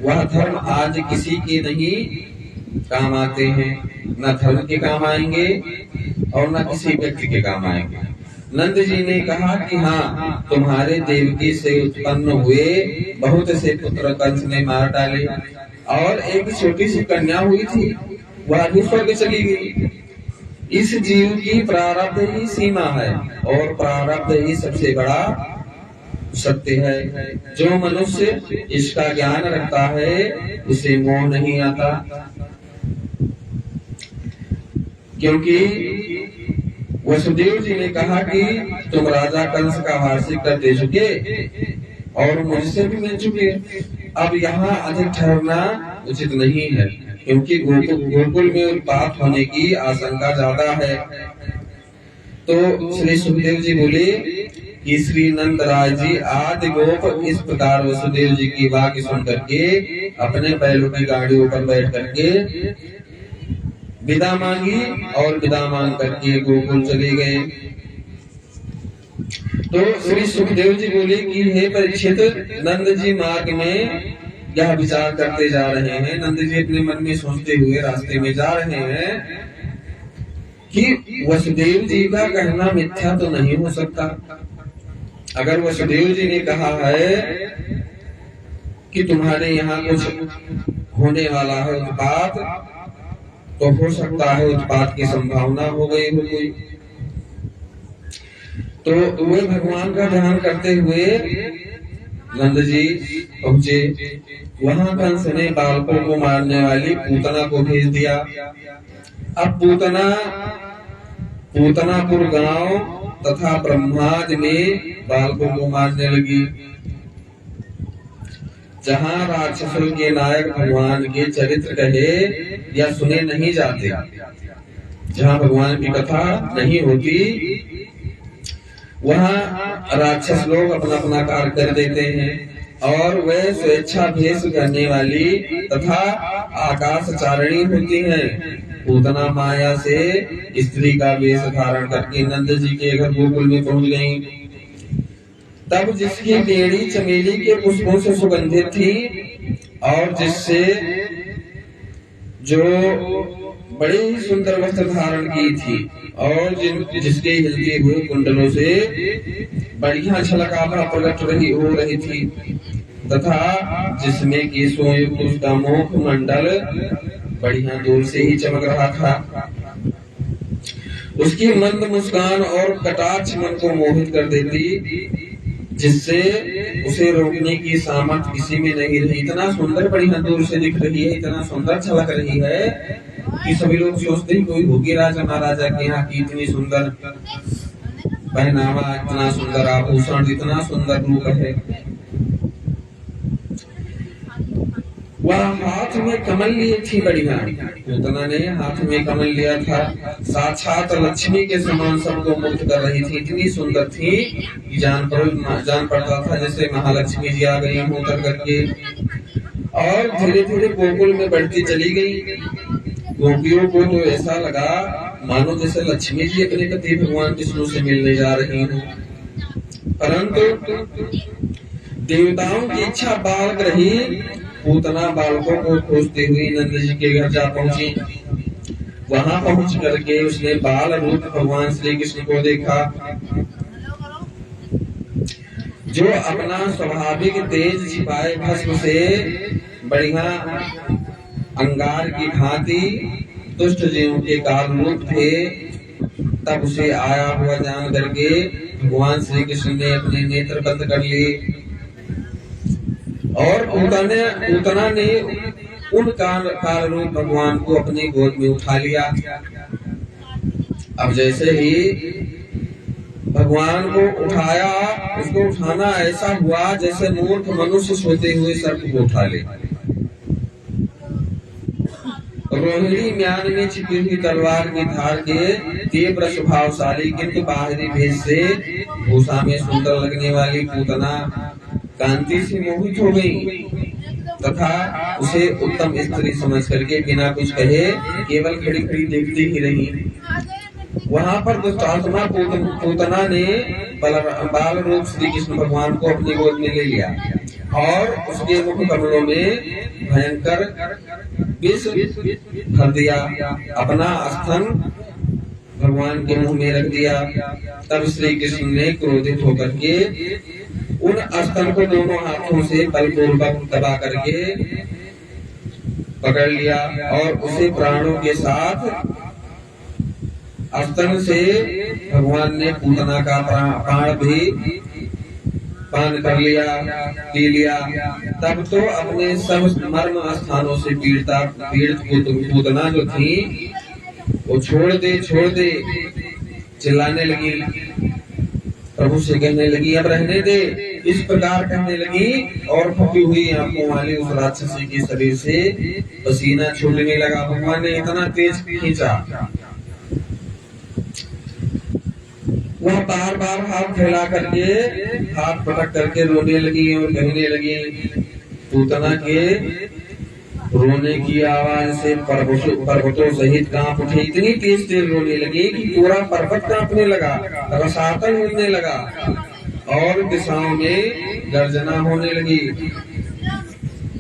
Speaker 1: वह धर्म आज किसी के नहीं काम आते हैं। न धर्म के काम आएंगे और न किसी व्यक्ति के काम आएंगे। नंद जी ने कहा कि हाँ, तुम्हारे देवकी से उत्पन्न हुए बहुत से पुत्र कंस ने मार डाले और एक छोटी सी कन्या हुई थी, वह भी स्वर्ग चली गई। इस जीव की प्रारब्ध ही सीमा है और प्रारब्ध ही सबसे बड़ा सत्य है। जो मनुष्य इसका ज्ञान रखता है उसे मोह नहीं आता, क्योंकि वसुदेव जी ने कहा कि तुम राजा कंस का वार्षिक कर दे चुके और मुझसे भी मिल चुके, अब यहाँ अधिक ठहरना उचित नहीं है, क्योंकि गोकुल में उत्पात होने की आशंका ज्यादा है। तो श्री सुखदेव जी बोले कि श्री नंद राय जी आदि गोप इस प्रकार वसुदेव जी की वाक्य सुन करके अपने बैलों की गाड़ियों पर बैठ करके विदा मांगी और विदा मांग करके गोकुल चले गए। तो श्री सुखदेव जी बोले कि हे परीक्षित, नंद जी मार्ग में यह विचार करते जा रहे हैं। नंद जी अपने मन में सोचते हुए रास्ते में जा रहे हैं कि वसुदेव जी का कहना मिथ्या तो नहीं हो सकता। अगर वसुदेव जी ने कहा है कि तुम्हारे यहाँ कुछ होने वाला है उत्पात, तो हो सकता है उत्पात की संभावना हो गई हो कोई। तो वे भगवान का ध्यान करते हुए नंद जी पहुंचे। वहां कंस ने बालकों को मारने वाली पूतना को भेज दिया। अब पूतनापुर गांव तथा ब्रह्माद में बालकों को मारने लगी। जहाँ राक्षसों के नायक भगवान के चरित्र कहे या सुने नहीं जाते, जहाँ भगवान की कथा नहीं होती, वहाँ राक्षस लोग अपना अपना कार्य कर देते हैं और वे स्वेच्छा भेष करने वाली तथा आकाशचारिणी होती हैं। पूतना माया से स्त्री का वेश धारण करके नंद जी के घर गोकुल में पहुंच गईं। तब जिसकी बेड़ी चमेली के पुष्पों से सुगंधित थी और जो बड़े ही सुंदर वस्त्र धारण की थी और जिसके हिलते हुए कुंडलों से बढ़िया झलकाभा प्रकट हो रही थी तथा जिसमें केशों युक्त उसका मुख मंडल बढ़िया दूर से ही चमक रहा था। उसकी मंद मुस्कान और कटाक्ष मन को मोहित कर देती, जिससे उसे रोकने की सामर्थ किसी में नहीं रही। इतना सुंदर बढ़िया दूर से दिख रही है, इतना सुंदर झलक रही है कि सभी लोग सोचते ही कोई होगी राजा महाराजा के यहाँ की इतनी सुंदर पहनावा, इतना सुंदर आभूषण, इतना सुंदर रूप है। वह हाथ में कमल लिए थी बढ़िया, पूतना ने हाथ में कमल लिया था, साक्षात लक्ष्मी के समान सबको मुक्त कर रही थी। इतनी सुंदर थी कि जान पड़ता था जैसे महालक्ष्मी जी आ गई हो उतर करके। और धीरे धीरे गोकुल में बढ़ती चली गई। गोपियों को तो ऐसा लगा मानो जैसे लक्ष्मी जी अपने पति भगवान विष्णु से मिलने जा रही हो। परंतु देवताओं की इच्छा बालक रही। पूतना बालकों को खोजते हुए नंद जी के घर जा पहुंची। वहां पहुंच करके उसने बाल रूप भगवान श्री कृष्ण को देखा। जो अपना स्वाभाविक तेज छिपाए भस्म से बढ़िया अंगार की भांति दुष्ट जीवों के काल रूप थे, तब उसे आया हुआ जान करके भगवान श्री कृष्ण ने अपने नेत्र बंद कर लिए और पूतना ने उन काल रूप भगवान को अपनी गोद में उठा लिया। अब जैसे ही भगवान को उठाया, उसको उठाना ऐसा हुआ जैसे मूर्ख मनुष्य सोते हुए सर्प को उठा ले। रोहिणी म्यान में छिपी हुई तलवार की धार के तीव्र स्वभावशाली किंतु बाहरी भेद से भूषा में सुंदर लगने वाली पूतना कांति से मोहित हो गई तथा उसे उत्तम स्त्री समझ करके बिना कुछ कहे केवल खड़ी खड़ी देखती ही रही। वहां पर दुष्टात्मा पूतना ने बाल रूप श्री कृष्ण भगवान को अपनी गोद में ले लिया और उसके मुख कमलों में भयंकर विष भर दिया, अपना स्तन भगवान के मुंह में रख दिया। तब श्री कृष्ण ने क्रोधित होकर के उन स्तन को दोनों हाथों से बलपूर्वक दबा करके पकड़ लिया और उसे प्राणों के साथ स्तन से भगवान ने पूतना का प्राण भी पान कर लिया, पी लिया। तब तो अपने सब मर्म स्थानों से पीड़ित पूतना जो थी वो छोड़ दे चिल्लाने लगी, प्रभु से कहने लगी अब रहने दे, इस प्रकार कहने लगी और फटी हुई आंखों वाली उस राक्षसी के शरीर से पसीना छूटने लगा। भगवान ने इतना तेज खींचा, वह बार बार हाथ फैला करके हाथ पटक करके रोने लगी और कहने लगी। पूतना के रोने की आवाज से पर्वतों सहित कांप उठे, इतनी तेज रोने लगी कि पूरा पर्वत कांपने लगा, रसातल होने लगा और दिशाओं में गर्जना होने लगी।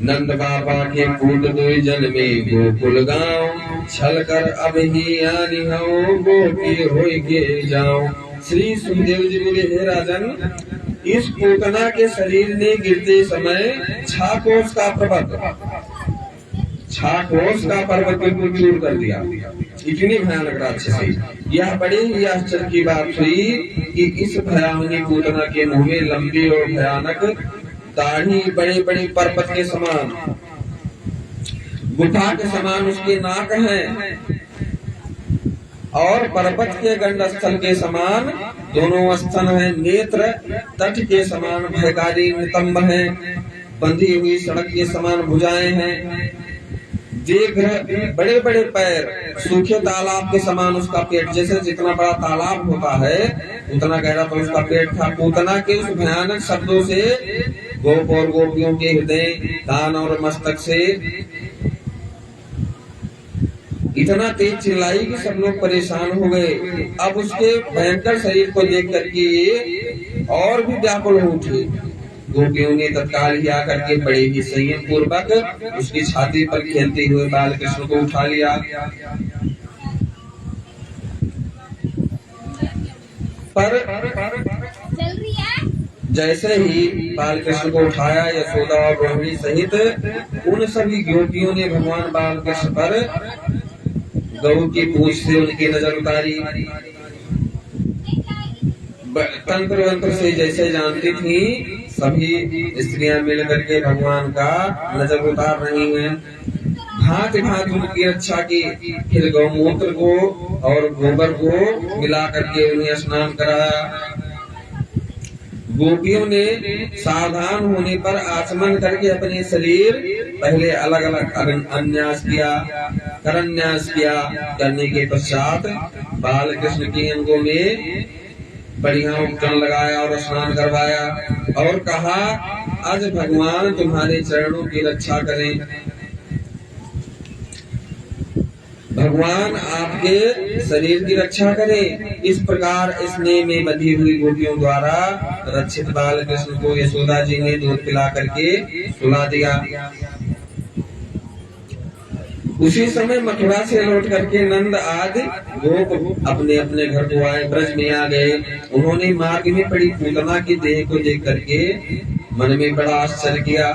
Speaker 1: नंद बाबा के कूद दो जन्मे गोकुल गाँव, छल कर अब ही आनी हो गोपी होय के जाओ। श्री सुखदेव जी बोले हे राजन, इस पूतना के शरीर ने गिरते समय छाकोस का पर्वत बिल्कुल चूर कर दिया, इतनी भयानक राक्षसी। यह बड़े ही आश्चर्य की बात हुई कि इस भयावनी पूतना के मुंह में लंबी और भयानक दाढ़ी, बड़े बड़े पर्वत के समान, गुफा के समान उसके नाक हैं और पर्वत के गंडस्थल के समान दोनों स्तन हैं, नेत्र तट के समान भयकारी नितंब हैं, बंधी हुई सड़क के समान भुजाएं हैं, देख बड़े बड़े पैर, सूखे तालाब के समान उसका पेट, जैसे जितना बड़ा तालाब होता है उतना गहरा तो उसका पेट था। पूतना के उस भयानक शब्दों से गोप और गोपियों के हृदय, कान और मस्तक से इतना तेज चिल्लाई कि सब लोग परेशान हो गए। अब उसके भयंकर शरीर को देख करके और भी व्याकुल हो उठे। गोपियों ने तत्काल ही आकर के बड़े ही संयम पूर्वक उसकी छाती पर खेलते हुए बाल कृष्ण को उठा लिया। पर जैसे ही बाल कृष्ण को उठाया, यशोदा और रोहिणी सहित उन सभी गोपियों ने भगवान बाल कृष्ण पर गऊ की पूंछ से उनकी नजर उतारी। तंत्र वंत्र से जैसे जानती थी, सभी स्त्रियां मिलकर के भगवान का नजर उतार रही हैं। भांति भांति उनकी रक्षा की, फिर गौमूत्र को और गोबर को मिला करके उन्हें स्नान कराया। गोपियों ने सावधान होने पर आचमन करके अपने शरीर पहले अलग अलग अन्यास किया, करन्यास किया। करने के पश्चात बाल कृष्ण के अंगों में बढ़िया उपटन लगाया और स्नान करवाया और कहा आज भगवान तुम्हारे चरणों की रक्षा करें, भगवान आपके शरीर की रक्षा करें। इस प्रकार स्नेह में बंधी हुई गोपियों द्वारा रक्षित बाल कृष्ण को यशोदा जी ने दूध पिला करके सुला दिया। उसी समय मथुरा से लौट करके नंद आदि गोप अपने अपने घर को आए, ब्रज में आ गए। उन्होंने मार्ग में पड़ी पूतना की देह को देख करके मन में बड़ा आश्चर्य किया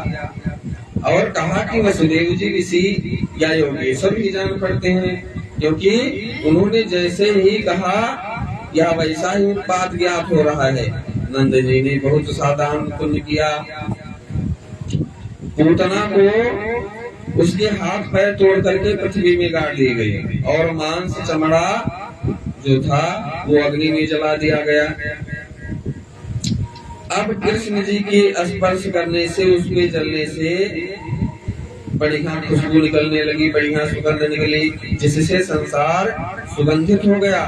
Speaker 1: और कहा कि वसुदेव जी ऋषि या योगेश्वर भी जान पड़ते हैं, क्योंकि उन्होंने जैसे ही कहा या वैसा ही उत्पात ज्ञात हो रहा है। नंद जी ने बहुत सावधान पुण्य किया। पूतना को उसके हाथ पैर तोड़ करके पृथ्वी में गाड़ दी गई और मांस चमड़ा जो था वो अग्नि में जला दिया गया। अब कृष्ण जी के स्पर्श करने से, उसके जलने से बढ़िया खुशबू निकलने लगी, बढ़िया सुगंध निकली, जिससे संसार सुगंधित हो गया।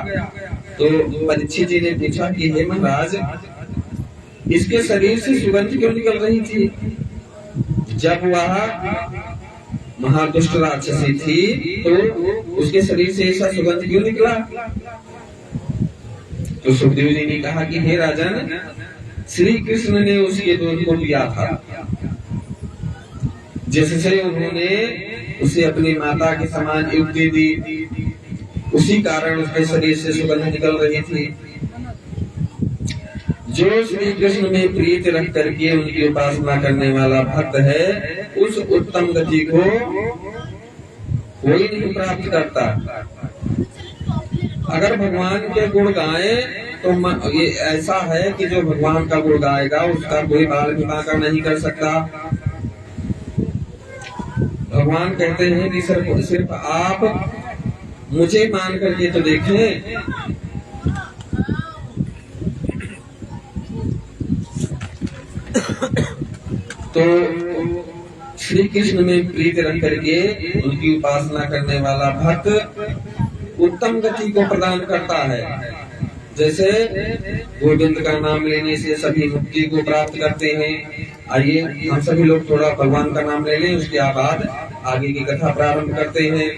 Speaker 1: तो परीक्षित जी ने पूछा कि हे महाराज, इसके शरीर से सुगंध क्यों निकल रही थी? जब वह महादुष्ट राक्षसी थी तो उसके शरीर से ऐसा सुगंध क्यों निकला? तो सुखदेव जी ने कहा कि हे राजन, श्री कृष्ण ने उसके दूध को पिया था, जिससे उन्होंने उसे अपनी माता के समान युक्ति दी, उसी कारण उसके शरीर से सुगंध निकल रही थी। जो श्री कृष्ण में प्रीत रख करके उनकी उपासना करने वाला भक्त है, उस उत्तम गति को कोई नहीं प्राप्त करता। अगर भगवान के गुण गाए तो ये ऐसा है कि जो भगवान का गुण गाएगा उसका कोई बाल भी नहीं कर सकता। भगवान कहते हैं कि सिर्फ आप मुझे मान करके तो देखें। तो श्री कृष्ण में प्रीत रख करके उनकी उपासना करने वाला भक्त उत्तम गति को प्रदान करता है। जैसे गोविंद का नाम लेने से सभी मुक्ति को प्राप्त करते हैं। आइए हम सभी लोग थोड़ा भगवान का नाम ले लें, उसके बाद आगे की कथा प्रारंभ करते हैं।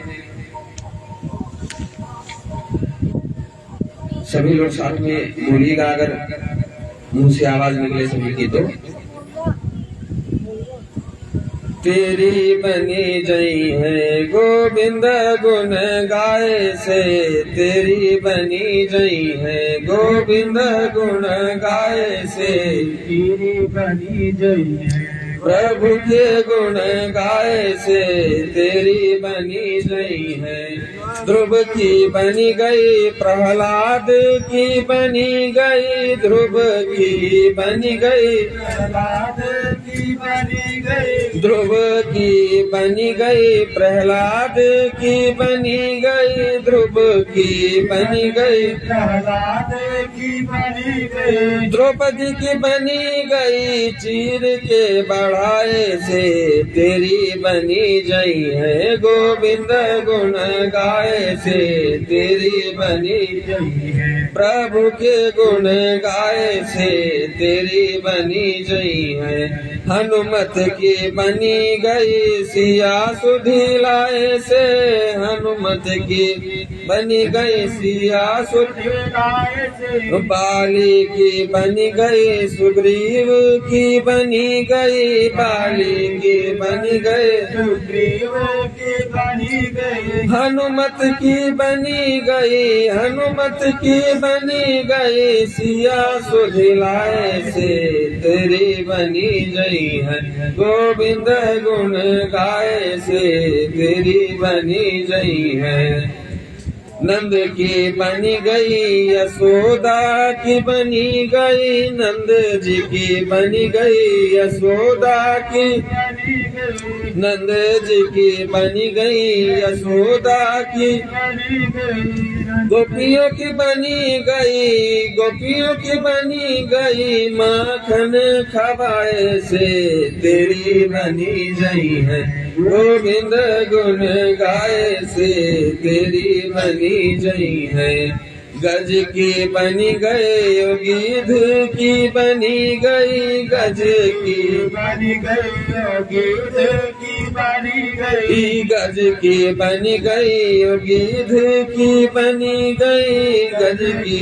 Speaker 1: सभी लोग साथ में बोलिएगा, अगर मुंह से आवाज निकले सभी की तो। तेरी बनी जई है गोविंद गुण गाए से, तेरी बनी जई है गोविंद गुण गाए से,
Speaker 2: तेरी बनी जई है
Speaker 1: प्रभु के गुण गाए से, तेरी बनी जई है। ध्रुव की बनी गई, प्रहलाद की बनी गई, ध्रुव की बनी गई,
Speaker 2: प्रहलाद की बनी गई,
Speaker 1: ध्रुव की बनी गई, प्रहलाद की बनी गई, ध्रुव की बनी गई,
Speaker 2: प्रहलाद की बनी गई,
Speaker 1: द्रौपदी की बनी गई, चीर के बढ़ाए से, तेरी बनी जई है गोविंद गुण गाए से, तेरी बनी
Speaker 2: जई है
Speaker 1: प्रभु के गुण गाए से, तेरी बनी जई है। हनुमत की बनी गई, सिया सुधी लाए से, हनुमत की बनी गई, सिया सुधी
Speaker 2: लाए से,
Speaker 1: बाली की बनी गई, सुग्रीव की बनी गई, बाली की बनी गई,
Speaker 2: सुग्रीव की बनी गई,
Speaker 1: हनुमत की बनी गई, हनुमत की बनी गई, सिया सुधी लाए से, तेरी बनी जई है गोविंद गुण गाए से, तेरी बनी जई है। नंद की बनी गई, यशोदा की बनी गई, नंद जी की बनी गई, यशोदा की
Speaker 2: बनी गई,
Speaker 1: नंद जी की बनी गई, यशोदा की
Speaker 2: बनी गई,
Speaker 1: गोपियों की बनी गई, गोपियों की बनी गई, माखन खवाए से, तेरी बनी जई है गोविंद गुण गाए से, तेरी बनी जई है। गज की बनी गई, गिद्ध की बनी गई, गज की
Speaker 2: बनी गई, गिद्ध की बनी गई,
Speaker 1: गज की बनी गई, गिद्ध की बनी गई, गज की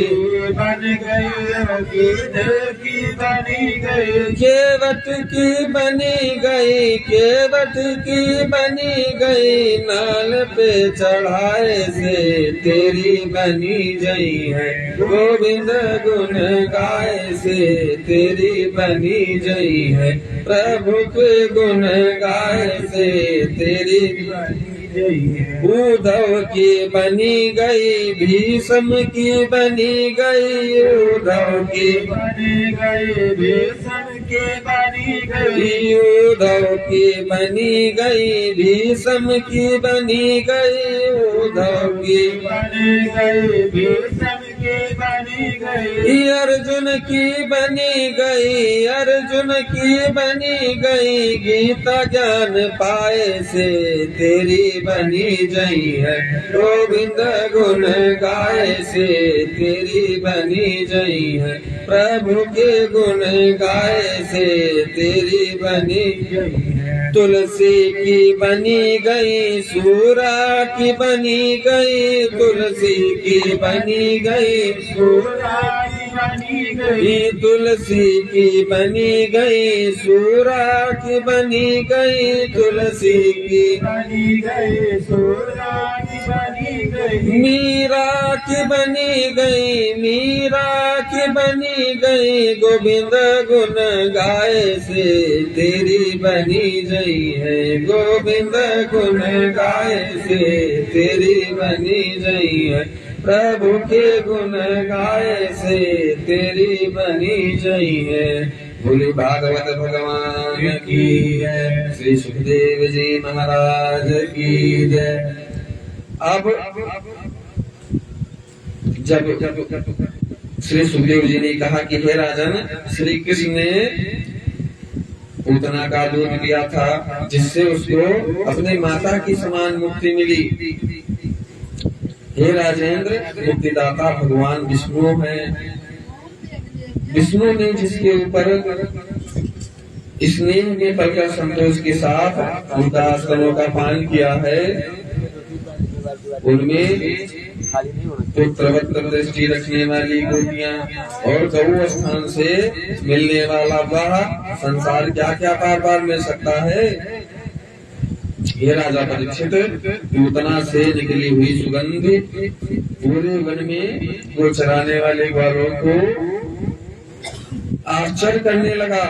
Speaker 2: बन गई, गिद्ध की बनी गई,
Speaker 1: केवट की बनी गई, केवट की बनी गई, नाल पे चढ़ाए से तेरी बनी गई है, गोविंद गुण गाए से तेरी बनी गई है, प्रभु के गुण गाए से तेरी उद्धव की बनी गई, भीष्म की बनी गई, उद्धव की
Speaker 2: बनी गई, भीष्म की बनी गई,
Speaker 1: उद्धव की बनी गई, भीष्म की बनी गई, उद्धव की
Speaker 2: बनी गई, भीष्म की बनी गई,
Speaker 1: अर्जुन की बनी गई, अर्जुन की बनी गई, गीता ज्ञान पाए से तेरी बनी गई है, गोविंद गुण गाए से तेरी बनी गई है, प्रभु के गुण गाए से तेरी बनी गई है, तुलसी की बनी गई, सूरा की बनी गई, तुलसी की बनी गई,
Speaker 2: सूरा की बनी गई,
Speaker 1: तुलसी की बनी गई, सूरा की बनी गई, तुलसी की
Speaker 2: बनी गई, सूरा की बनी गई,
Speaker 1: मीरा की बनी गई, मीरा की बनी गई, गोविंद गुण गाए से तेरी बनी गई है, गोविंद गुण गाए से तेरी बनी गई है, प्रभु के गुण गाए से तेरी बनी गई है। बोले भागवत भगवान की जय, श्री सुखदेव जी महाराज की जय। अब जब श्री सुखदेव जी ने कहा कि हे राजन, श्री कृष्ण ने पूतना का दूध दिया था जिससे उसको अपने माता की समान मुक्ति मिली। हे राजेंद्र, मुक्तिदाता भगवान विष्णु हैं। विष्णु ने जिसके ऊपर स्नेह में पलकर संतोष के साथ उनका स्तनों का पान किया है, उनमें पुत्रवत दृष्टि रखने वाली गोपियां और गौ स्थान से मिलने वाला वह संसार क्या क्या बार बार मिल सकता है। ये राजा परीक्षित, पूतना से निकली हुई सुगंध पूरे वन में वो चराने वाले ग्वालों को आश्चर्य करने लगा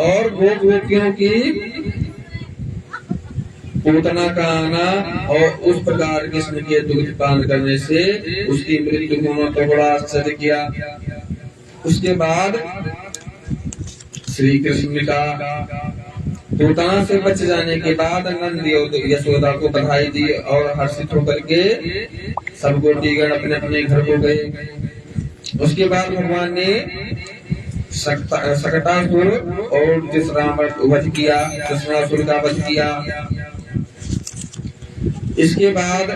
Speaker 1: और गोपियों की पूतना का आना और उस प्रकार कृष्ण के दुग्ध पान करने से उसकी मृत्यु होना तो बड़ा आश्चर्य किया। उसके बाद श्री कृष्ण का पूतना से बच जाने के बाद नंद यशोदा को बधाई दी और हर्षित होकर के सब गोपीगण अपने अपने घर को गए। उसके बाद भगवान ने सकटासुर और वध किया, कृष्णासुर का वध किया। इसके बाद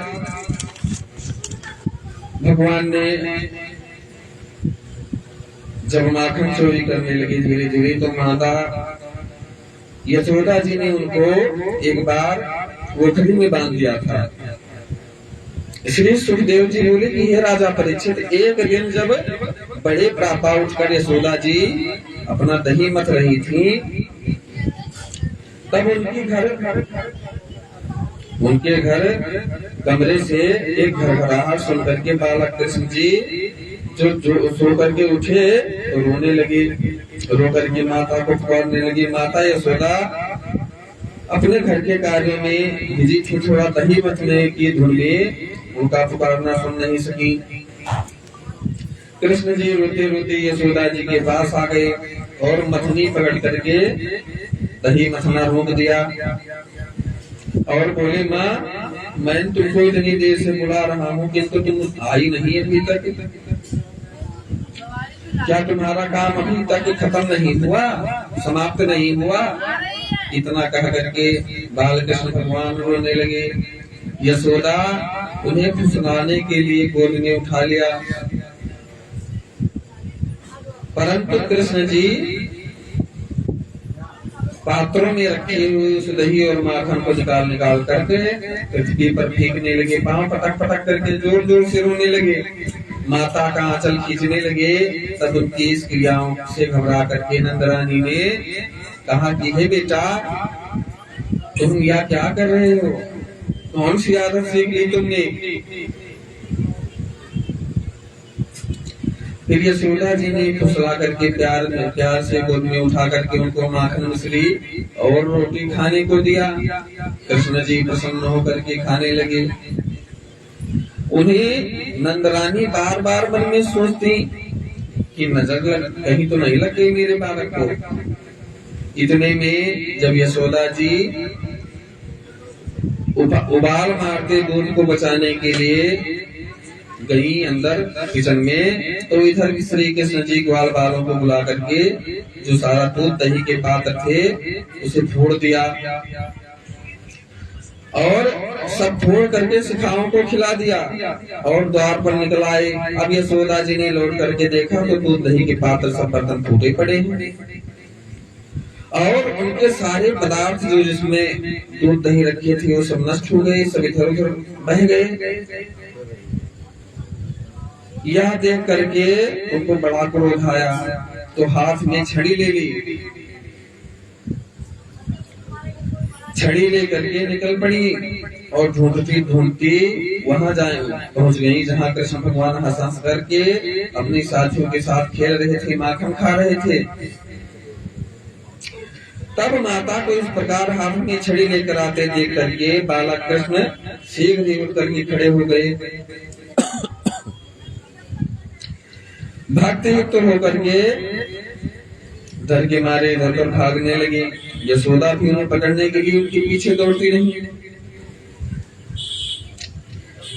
Speaker 1: भगवान ने जब माखन चोरी करने लगी धीरे धीरे, तो माता यशोदा जी ने उनको एक बार कोठरी में बांध दिया था। श्री सुखदेव जी बोले कि हे राजा परीक्षित, एक दिन जब बड़े प्रापा उठकर यशोदा जी अपना दही मथ रही थी, तब उनके घर कमरे से एक घरघराहट सुनकर के बालक कृष्ण जी जो सो करके उठे तो रोने लगे। रो करके माता को पुकारने लगी। माता यशोदा अपने घर के कार्य में बिजी थी, थोड़ा दही मथने की धुन में उनका पुकारना सुन नहीं सकी। कृष्ण जी रोते रोते यशोदा जी के पास आ गए और मथनी पकड़ करके दही मथना रोक दिया और बोले, माँ मैं तुमको इतनी देर से बुला रहा हूँ किंतु तुम आई नहीं अभी तक। क्या तुम्हारा काम अभी तक खत्म नहीं हुआ, समाप्त नहीं हुआ? इतना कह करके बाल कृष्ण भगवान रोने लगे। यशोदा उन्हें फुसलाने के लिए गोद में उठा लिया, परंतु कृष्ण जी पात्रों में रखे हुए उस दही और माखन को निकाल करके पृथ्वी पर फेंकने लगे। पांव पटक पटक करके जोर जोर से रोने लगे। माता का आंचल खींचने लगे। तब उनकी इस क्रियाओं से घबरा करके नंदरानी ने कहा कि हे बेटा, तुम यह क्या कर रहे हो? कौन सी आदत सीख ली तुमने? फिर यशोदा जी ने फुसला करके प्यार से गोद में उठा करके उनको माखन मिश्री और रोटी खाने को दिया। कृष्ण जी प्रसन्न होकर के खाने लगे। उन्हें नंदरानी बार बार मन में सोचती कि नजर कहीं तो नहीं लग गई मेरे बालक को। इतने में जब यशोदा जी उबाल मारते दूध को बचाने के लिए गई अंदर किचन में, तो इधर श्री कृष्ण जी ग्वाल बालों को बुला करके जो सारा दूध दही के पात्र थे उसे फोड़ दिया और सब फोड़ करके शिखाओं को खिला दिया और द्वार पर निकल आए। अब यशोदा जी ने लौट करके देखा तो दूध दही के पात्र सब बर्तन फूटे पड़े हैं और उनके सारे पदार्थ जो जिसमें दूध दही रखे थे वो सब नष्ट हो गए, सब इधर उधर बह गए। यह देख करके उनको बड़ा क्रोध आया तो हाथ में छड़ी ले ली। छड़ी ले करके निकल पड़ी और ढूंढती ढूंढती वहां पहुंच गई जहां कृष्ण भगवान हंस हंस करके अपने साथियों के साथ खेल रहे थे, माखन खा रहे थे। तब माता को इस प्रकार हाथ में छड़ी लेकर आते देख करके बालक कृष्ण शीघ्र ही उठ करके खड़े हो गए। भक्त युक्त होकर के डर के मारे इधर उधर भागने लगे। यशोदा भी उन्हें पकड़ने के लिए उनके पीछे दौड़ती रही।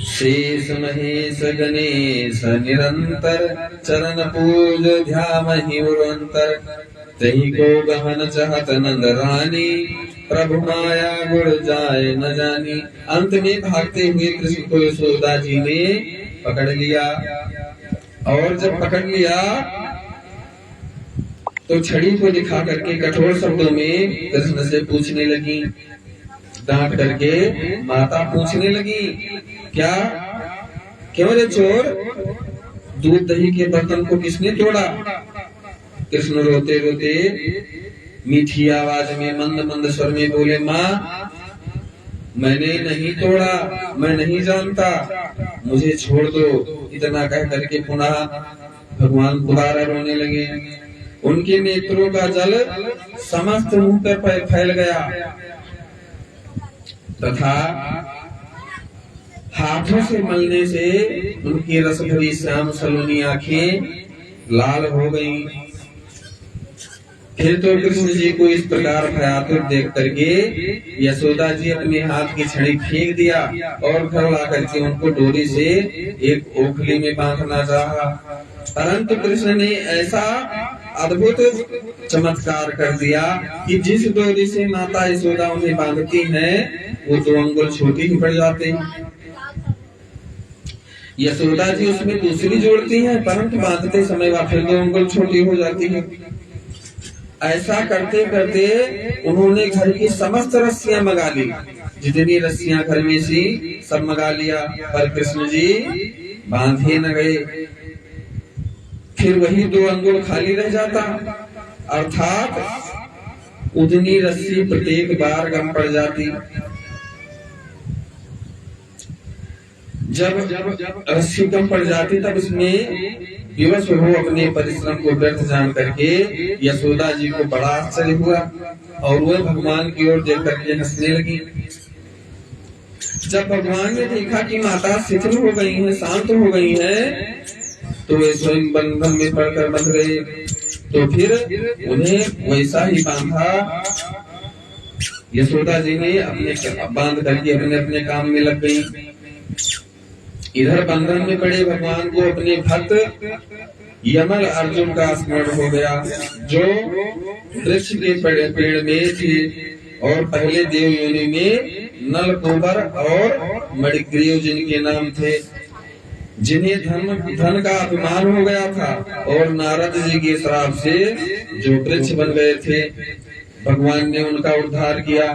Speaker 1: शेष महेश गणेश निरंतर चरण पूज ध्यामहि उरंतर तही को गहन चाहत नंद रानी प्रभु माया गुण जाए न जानी। अंत में भागते हुए कृष्ण को यशोदा जी ने पकड़ लिया और जब पकड़ लिया तो छड़ी को दिखा करके कठोर शब्दों में कृष्ण से पूछने लगी। डांट करके माता पूछने लगी, क्या क्यों रे चोर, दूध दही के बर्तन को किसने तोड़ा? कृष्ण रोते रोते मीठी आवाज में मंद मंद स्वर में बोले, माँ मैंने नहीं तोड़ा, मैं नहीं जानता, मुझे छोड़ दो। इतना कह करके पुनः भगवान दोबारा रोने लगे। उनके नेत्रों का जल समस्त मुंह पर फैल गया तथा हाथों से मलने से उनकी रस भरी श्याम सलोनी आंखें लाल हो गईं। फिर तो कृष्ण जी को इस प्रकार भयातुर देख करके यशोदा जी अपने हाथ की छड़ी फेंक दिया और घर ला करके उनको डोरी से एक ओखली में बांधना चाहा, परंतु कृष्ण ने ऐसा अद्भुत चमत्कार कर दिया कि जिस डोरी से माता यशोदा उन्हें बांधती है वो 2 अंगुल छोटी ही पड़ जाते हैं। यशोदा जी उसमें दूसरी जोड़ती हैं परंतु बांधते समय वह फिर 2 अंगुल छोटी हो जाती है। ऐसा करते करते उन्होंने घर की समस्त रस्सियां मंगा ली, जितनी रस्सियां घर में सी सब मंगा लिया, पर कृष्ण जी बांधे न गए। फिर वही 2 अंगुल खाली रह जाता, अर्थात उतनी रस्सी प्रत्येक बार कम पड़ जाती। जब रस्सी कम पड़ जाती तब इसमें विवश हो अपने परिश्रम को व्यर्थ जान करके यशोदा जी को बड़ा आश्चर्य हुआ और वह भगवान की ओर देख करके हंसने लगी। जब भगवान ने देखा कि माता शिथिल हो गई है, शांत हो गई है, तो वे स्वयं बंधन में पड़कर बंध गए। तो फिर उन्हें वैसा ही बांधा। यशोदा जी ने अपने बांध करके अपने अपने काम में लग गई। इधर बंधन में पड़े भगवान को अपने भक्त यमल अर्जुन का स्मरण हो गया, जो वृक्ष के पेड़ में थे और पहले देव योनि में नल कुंवर और मणिग्रीव जिनके नाम थे, जिन्हें धन का अभिमान हो गया था और नारद जी के श्राप से जो वृक्ष बन गए थे। भगवान ने उनका उद्धार किया।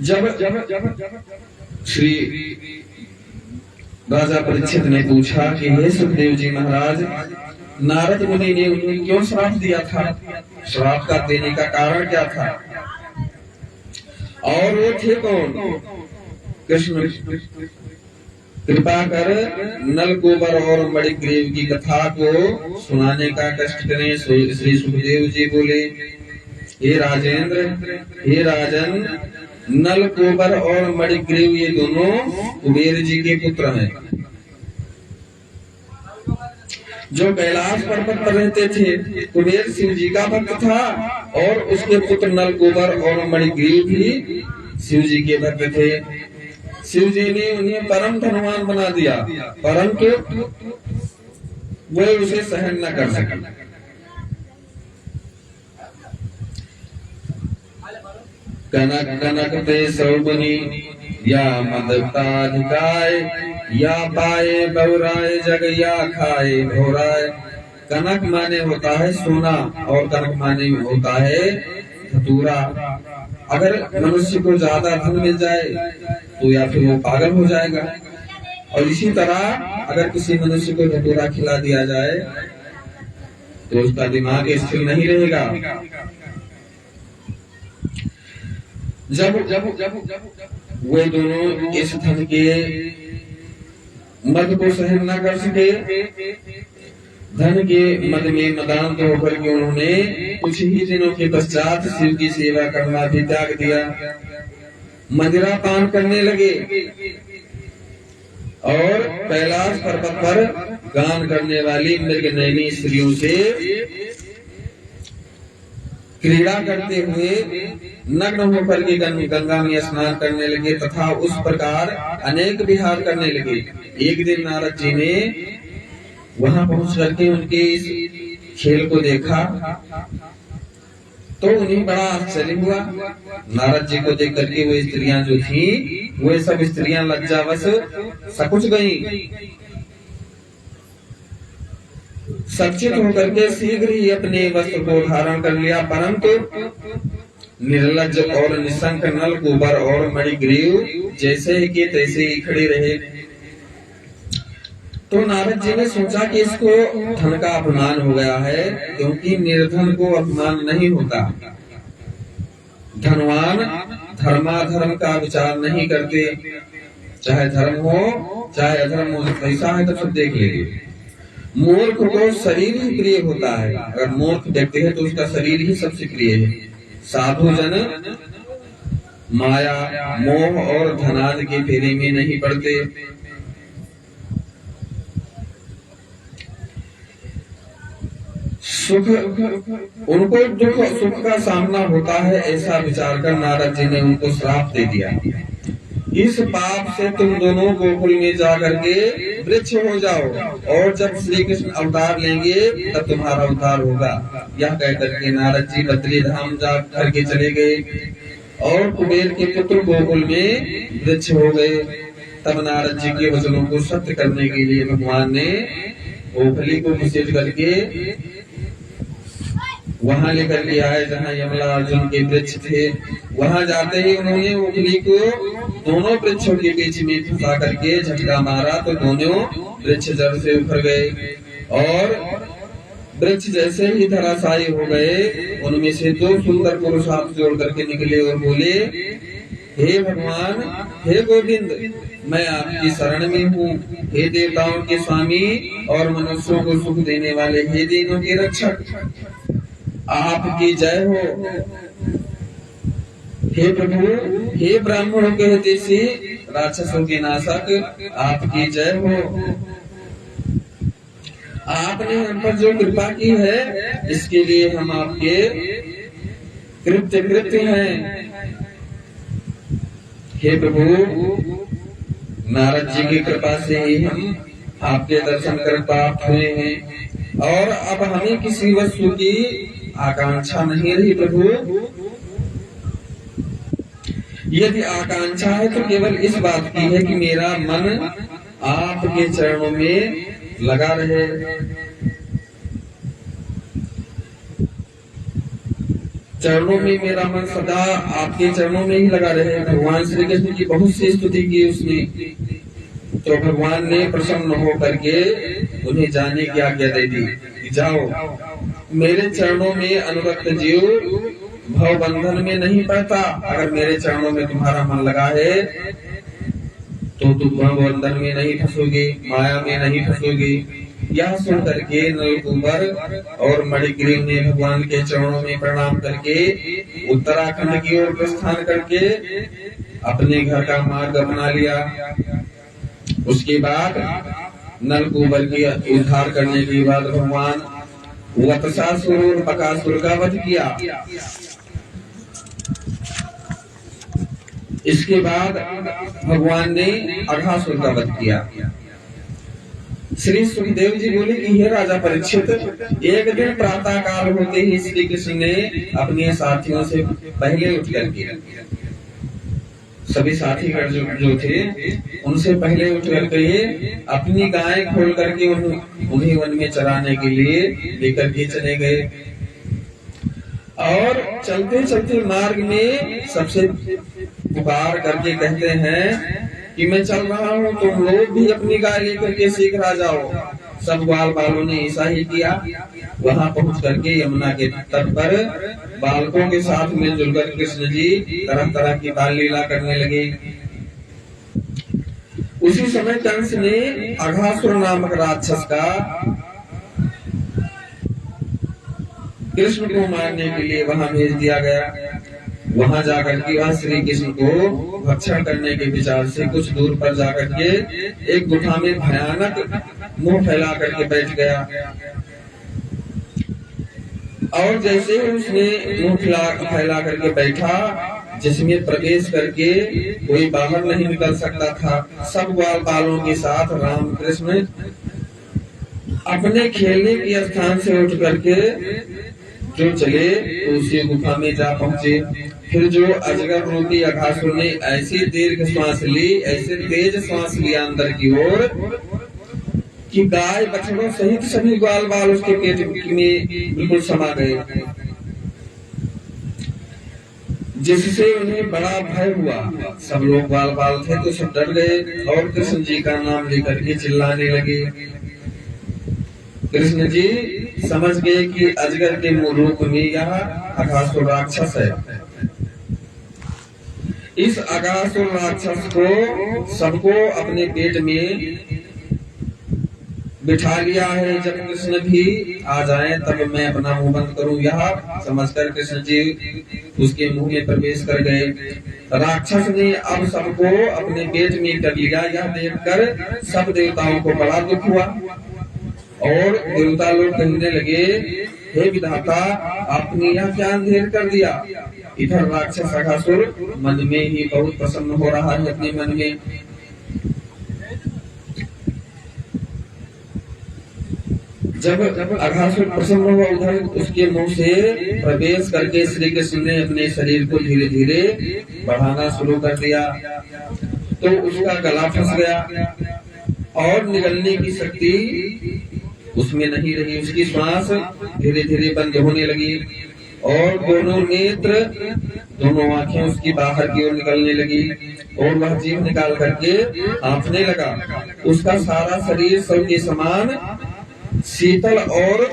Speaker 1: जब श्री राजा परीक्षित ने पूछा कि हे सुखदेव जी महाराज, नारद मुनि ने उन्हें क्यों श्राप दिया था, श्राप का देने का कारण क्या था, और वो थे कौन? कृष्ण कृपा कर नल गोबर और मणिग्रीव की कथा को सुनाने का कष्ट करें। श्री सुखदेव जी बोले, हे राजेंद्र, हे राजन, नल गोबर और मणिग्रीव ये दोनों कुबेर जी के पुत्र हैं, जो कैलाश पर्वत पर रहते थे। कुबेर शिव जी का भक्त था और उसके पुत्र नल गोबर और मणिग्रीव भी शिव जी के भक्त थे। शिव जी ने उन्हें परम धनवान बना दिया, परंतु वे उसे सहन न कर सके। कनक कनक ते सौबनी या मदताधिकाय, या पाए बहुराय जग या खाए भोराय। कनक माने होता है सोना और कनक माने होता है धतूरा। अगर मनुष्य को ज्यादा धन मिल जाए तो या फिर वो पागल हो जाएगा, और इसी तरह अगर किसी मनुष्य को धतूरा खिला दिया जाए तो उसका दिमाग स्थिर नहीं रहेगा। जब वे दोनों इस धन के मद को सहन न कर सके, धन के मद में मदान्त होकर के उन्होंने कुछ ही दिनों के पश्चात शिव की सेवा करना भी त्याग दिया, मदिरा पान करने लगे और कैलाश पर्वत पर गान करने वाली मृगनयनी स्त्रियों से क्रीड़ा करते हुए नग्न होकर के गंगा में स्नान करने लगे तथा उस प्रकार अनेक विहार करने लगे। एक दिन नारद जी ने वहां पहुंच करके उनके इस खेल को देखा तो उन्हें बड़ा आश्चर्य हुआ। नारद जी को देख करके वो स्त्रियां जो थी, वे सब स्त्रियां लज्जावश सकुच गईं। सचेत होकर के शीघ्र ही अपने वस्त्र को धारण कर लिया, परंतु निर्लज और निशंक नल गोबर और मणिग्रीव जैसे ही के तैसे ही खड़े रहे। तो नारद जी ने सोचा कि इसको धन का अपमान हो गया है, क्योंकि निर्धन को अपमान नहीं होता। धनवान धर्माधर्म का विचार नहीं करते, चाहे धर्म हो चाहे अधर्म हो। पैसा है तो सब देख लेंगे। मूर्ख को शरीर ही प्रिय होता है, अगर मूर्ख व्यक्ति है तो उसका शरीर ही सबसे प्रिय है। साधु जन माया मोह और धनाद के फेरे में नहीं पड़ते। सुख उनको दुख सुख का सामना होता है, ऐसा विचार कर नारद जी ने उनको श्राप दे दिया। इस पाप से तुम दोनों गोकुल में जाकर के वृक्ष हो जाओ, और जब श्री कृष्ण अवतार लेंगे तब तुम्हारा उद्धार होगा। यह कहकर के नारद जी बद्री धाम जा करके चले गए और कुबेर के पुत्र गोकुल में वृक्ष हो गए। तब नारद जी के वचनों को सत्य करने के लिए भगवान ने ओखली को विशेष करके वहां लेकर के आए जहाँ यमला अर्जुन के वृक्ष थे। वहां जाते ही उन्होंने ओखली को दोनों वृक्षों के बीच में फंसा करके झटका मारा तो दोनों वृक्ष जड़ से उखड़ गए, और वृक्ष जैसे ही धराशायी हो गए, उनमें से दो सुंदर पुरुष हाथ जोड़ करके निकले और बोले, हे भगवान, हे गोविंद, मैं आपकी शरण में हूँ। हे देवताओं के स्वामी और मनुष्यों को सुख देने वाले, हे दीनों के रक्षक, आपकी जय हो। हे प्रभु, हे ब्राह्मणों के हितैषी, राक्षसों के नाशक, आपकी जय हो। आपने हम पर जो कृपा की है, इसके लिए हम आपके कृत्य हैं। हे प्रभु, नारद जी की कृपा से ही हम आपके दर्शन कर प्राप्त हुए हैं, और अब हमें किसी वस्तु की आकांक्षा नहीं रही। प्रभु, यदि आकांक्षा है तो केवल इस बात की है कि मेरा मन आपके चरणों में लगा रहे। चरणों में मेरा मन सदा आपके चरणों में ही लगा रहे। भगवान श्री कृष्ण की बहुत सी स्तुति की उसने, तो भगवान ने प्रसन्न होकर के उन्हें जाने की आज्ञा दे दी कि जाओ, मेरे चरणों में अनुरक्त जीव भव बंधन में नहीं पड़ता। अगर मेरे चरणों में तुम्हारा मन लगा है तो तुम भव बंधन में नहीं फंसोगे, माया में नहीं फंसोगे। यह सुन करके नलकुबर और मणिग्रीव ने भगवान के चरणों में प्रणाम करके उत्तराखंड की ओर प्रस्थान करके अपने घर का मार्ग अपना लिया। उसके बाद नलकुबर की उद्धार करने के बाद भगवान वत्सासुर और बकासुर का वध किया। इसके बाद भगवान ने अघासुर का वध किया। श्री सुखदेव जी बोले कि हे राजा परीक्षित, एक दिन प्रातः काल होते ही श्री कृष्ण ने अपने साथियों से पहले उठ करके, सभी साथी जो थे उनसे पहले उठ करके अपनी गाय खोल करके उन्हें वन में चराने के लिए लेकर के चले गए। और चलते चलते मार्ग में सबसे पुकार करके कहते हैं कि मैं चल रहा हूँ, तुम लोग भी अपनी गाय लेकर के शीघ्र आ जाओ। सब ग्वाल बालों ने ऐसा ही किया। वहां पहुंच करके यमुना के तट पर बालकों के साथ मिलजुल कर कृष्ण जी तरह तरह की बाल लीला करने लगे। उसी समय कंस ने अघासुर नामक राक्षस का कृष्ण को मारने के लिए वहां भेज दिया गया। वहां जाकर के वह श्री कृष्ण को भक्षण करने के विचार से कुछ दूर पर जाकर के एक गुफा में भयानक मुंह फैला करके बैठ गया। और जैसे उसने मुंह फैला करके बैठा, जिसमें प्रवेश करके कोई बाहर नहीं निकल सकता था। सब ग्वाल बालों के साथ राम कृष्ण अपने खेलने के स्थान से उठ करके जो चले तो उसी गुफा में जा पहुंचे। फिर जो अजगर रूपी अघासुर ने ऐसी दीर्घ श्वास ली, ऐसे तेज श्वास लिया अंदर की ओर कि गाय बछड़ों सहित सभी ग्वाल बाल उसके पेट में बिल्कुल समा गए, जिससे उन्हें बड़ा भय हुआ। सब लोग ग्वाल बाल थे तो सब डर गए और कृष्ण जी का नाम लेकर के चिल्लाने लगे। कृष्ण जी समझ गए कि अजगर के रूप में यह अघासुर राक्षस है। इस अघासुर राक्षस को सबको अपने पेट में बिठा लिया है। जब कृष्ण भी आ जाए तब मैं अपना मुंह बंद करूं, यह समझकर कृष्ण जी उसके मुंह में प्रवेश कर गए। राक्षस ने अब सबको अपने पेट में कर लिया। यह देखकर सब देवताओं को बड़ा दुख हुआ और देवता लोग कहने लगे, हे विधाता, आपने यह क्या अंधेर कर दिया। इधर राक्षस अघासुर मन में ही बहुत प्रसन्न हो रहा है अपने मन में। जब अघासुर प्रसन्न हुआ, उधर उसके मुंह से प्रवेश करके श्री कृष्ण ने अपने शरीर को धीरे धीरे बढ़ाना शुरू कर दिया। तो उसका गला फंस गया और निकलने की शक्ति उसमें नहीं रही। उसकी श्वास धीरे धीरे बंद होने लगी और दोनों नेत्र, दोनों आंखें उसकी बाहर की ओर निकलने लगी और वह जीभ निकाल करके हांफने लगा। उसका सारा शरीर सब के समान शीतल और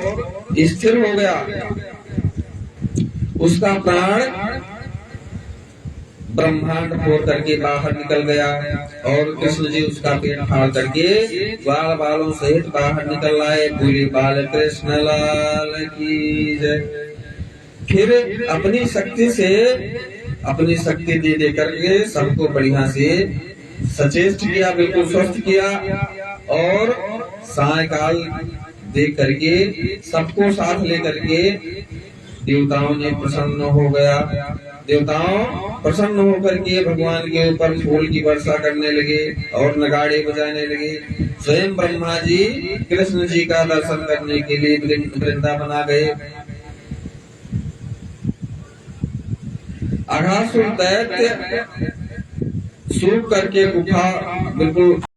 Speaker 1: स्थिर हो गया। उसका प्राण ब्रह्मांड फोड़ करके बाहर निकल गया और कृष्ण जी उसका पेट फाड़ करके ग्वाल बालों सहित बाहर निकल आए। पूरे बाल कृष्ण लाल की जय। फिर अपनी शक्ति दे करके सबको बढ़िया से सचेष्ट किया, बिल्कुल स्वस्थ किया और सायकाल देख करके सबको साथ लेकर के देवताओं ने प्रसन्न हो गया। देवताओं प्रसन्न होकर के भगवान के ऊपर फूल की वर्षा करने लगे और नगाड़े बजाने लगे। स्वयं ब्रह्मा जी कृष्ण जी का दर्शन करने के लिए वृंदावन आ गए। अघासुर दैत्य सूख करके गुफा बिल्कुल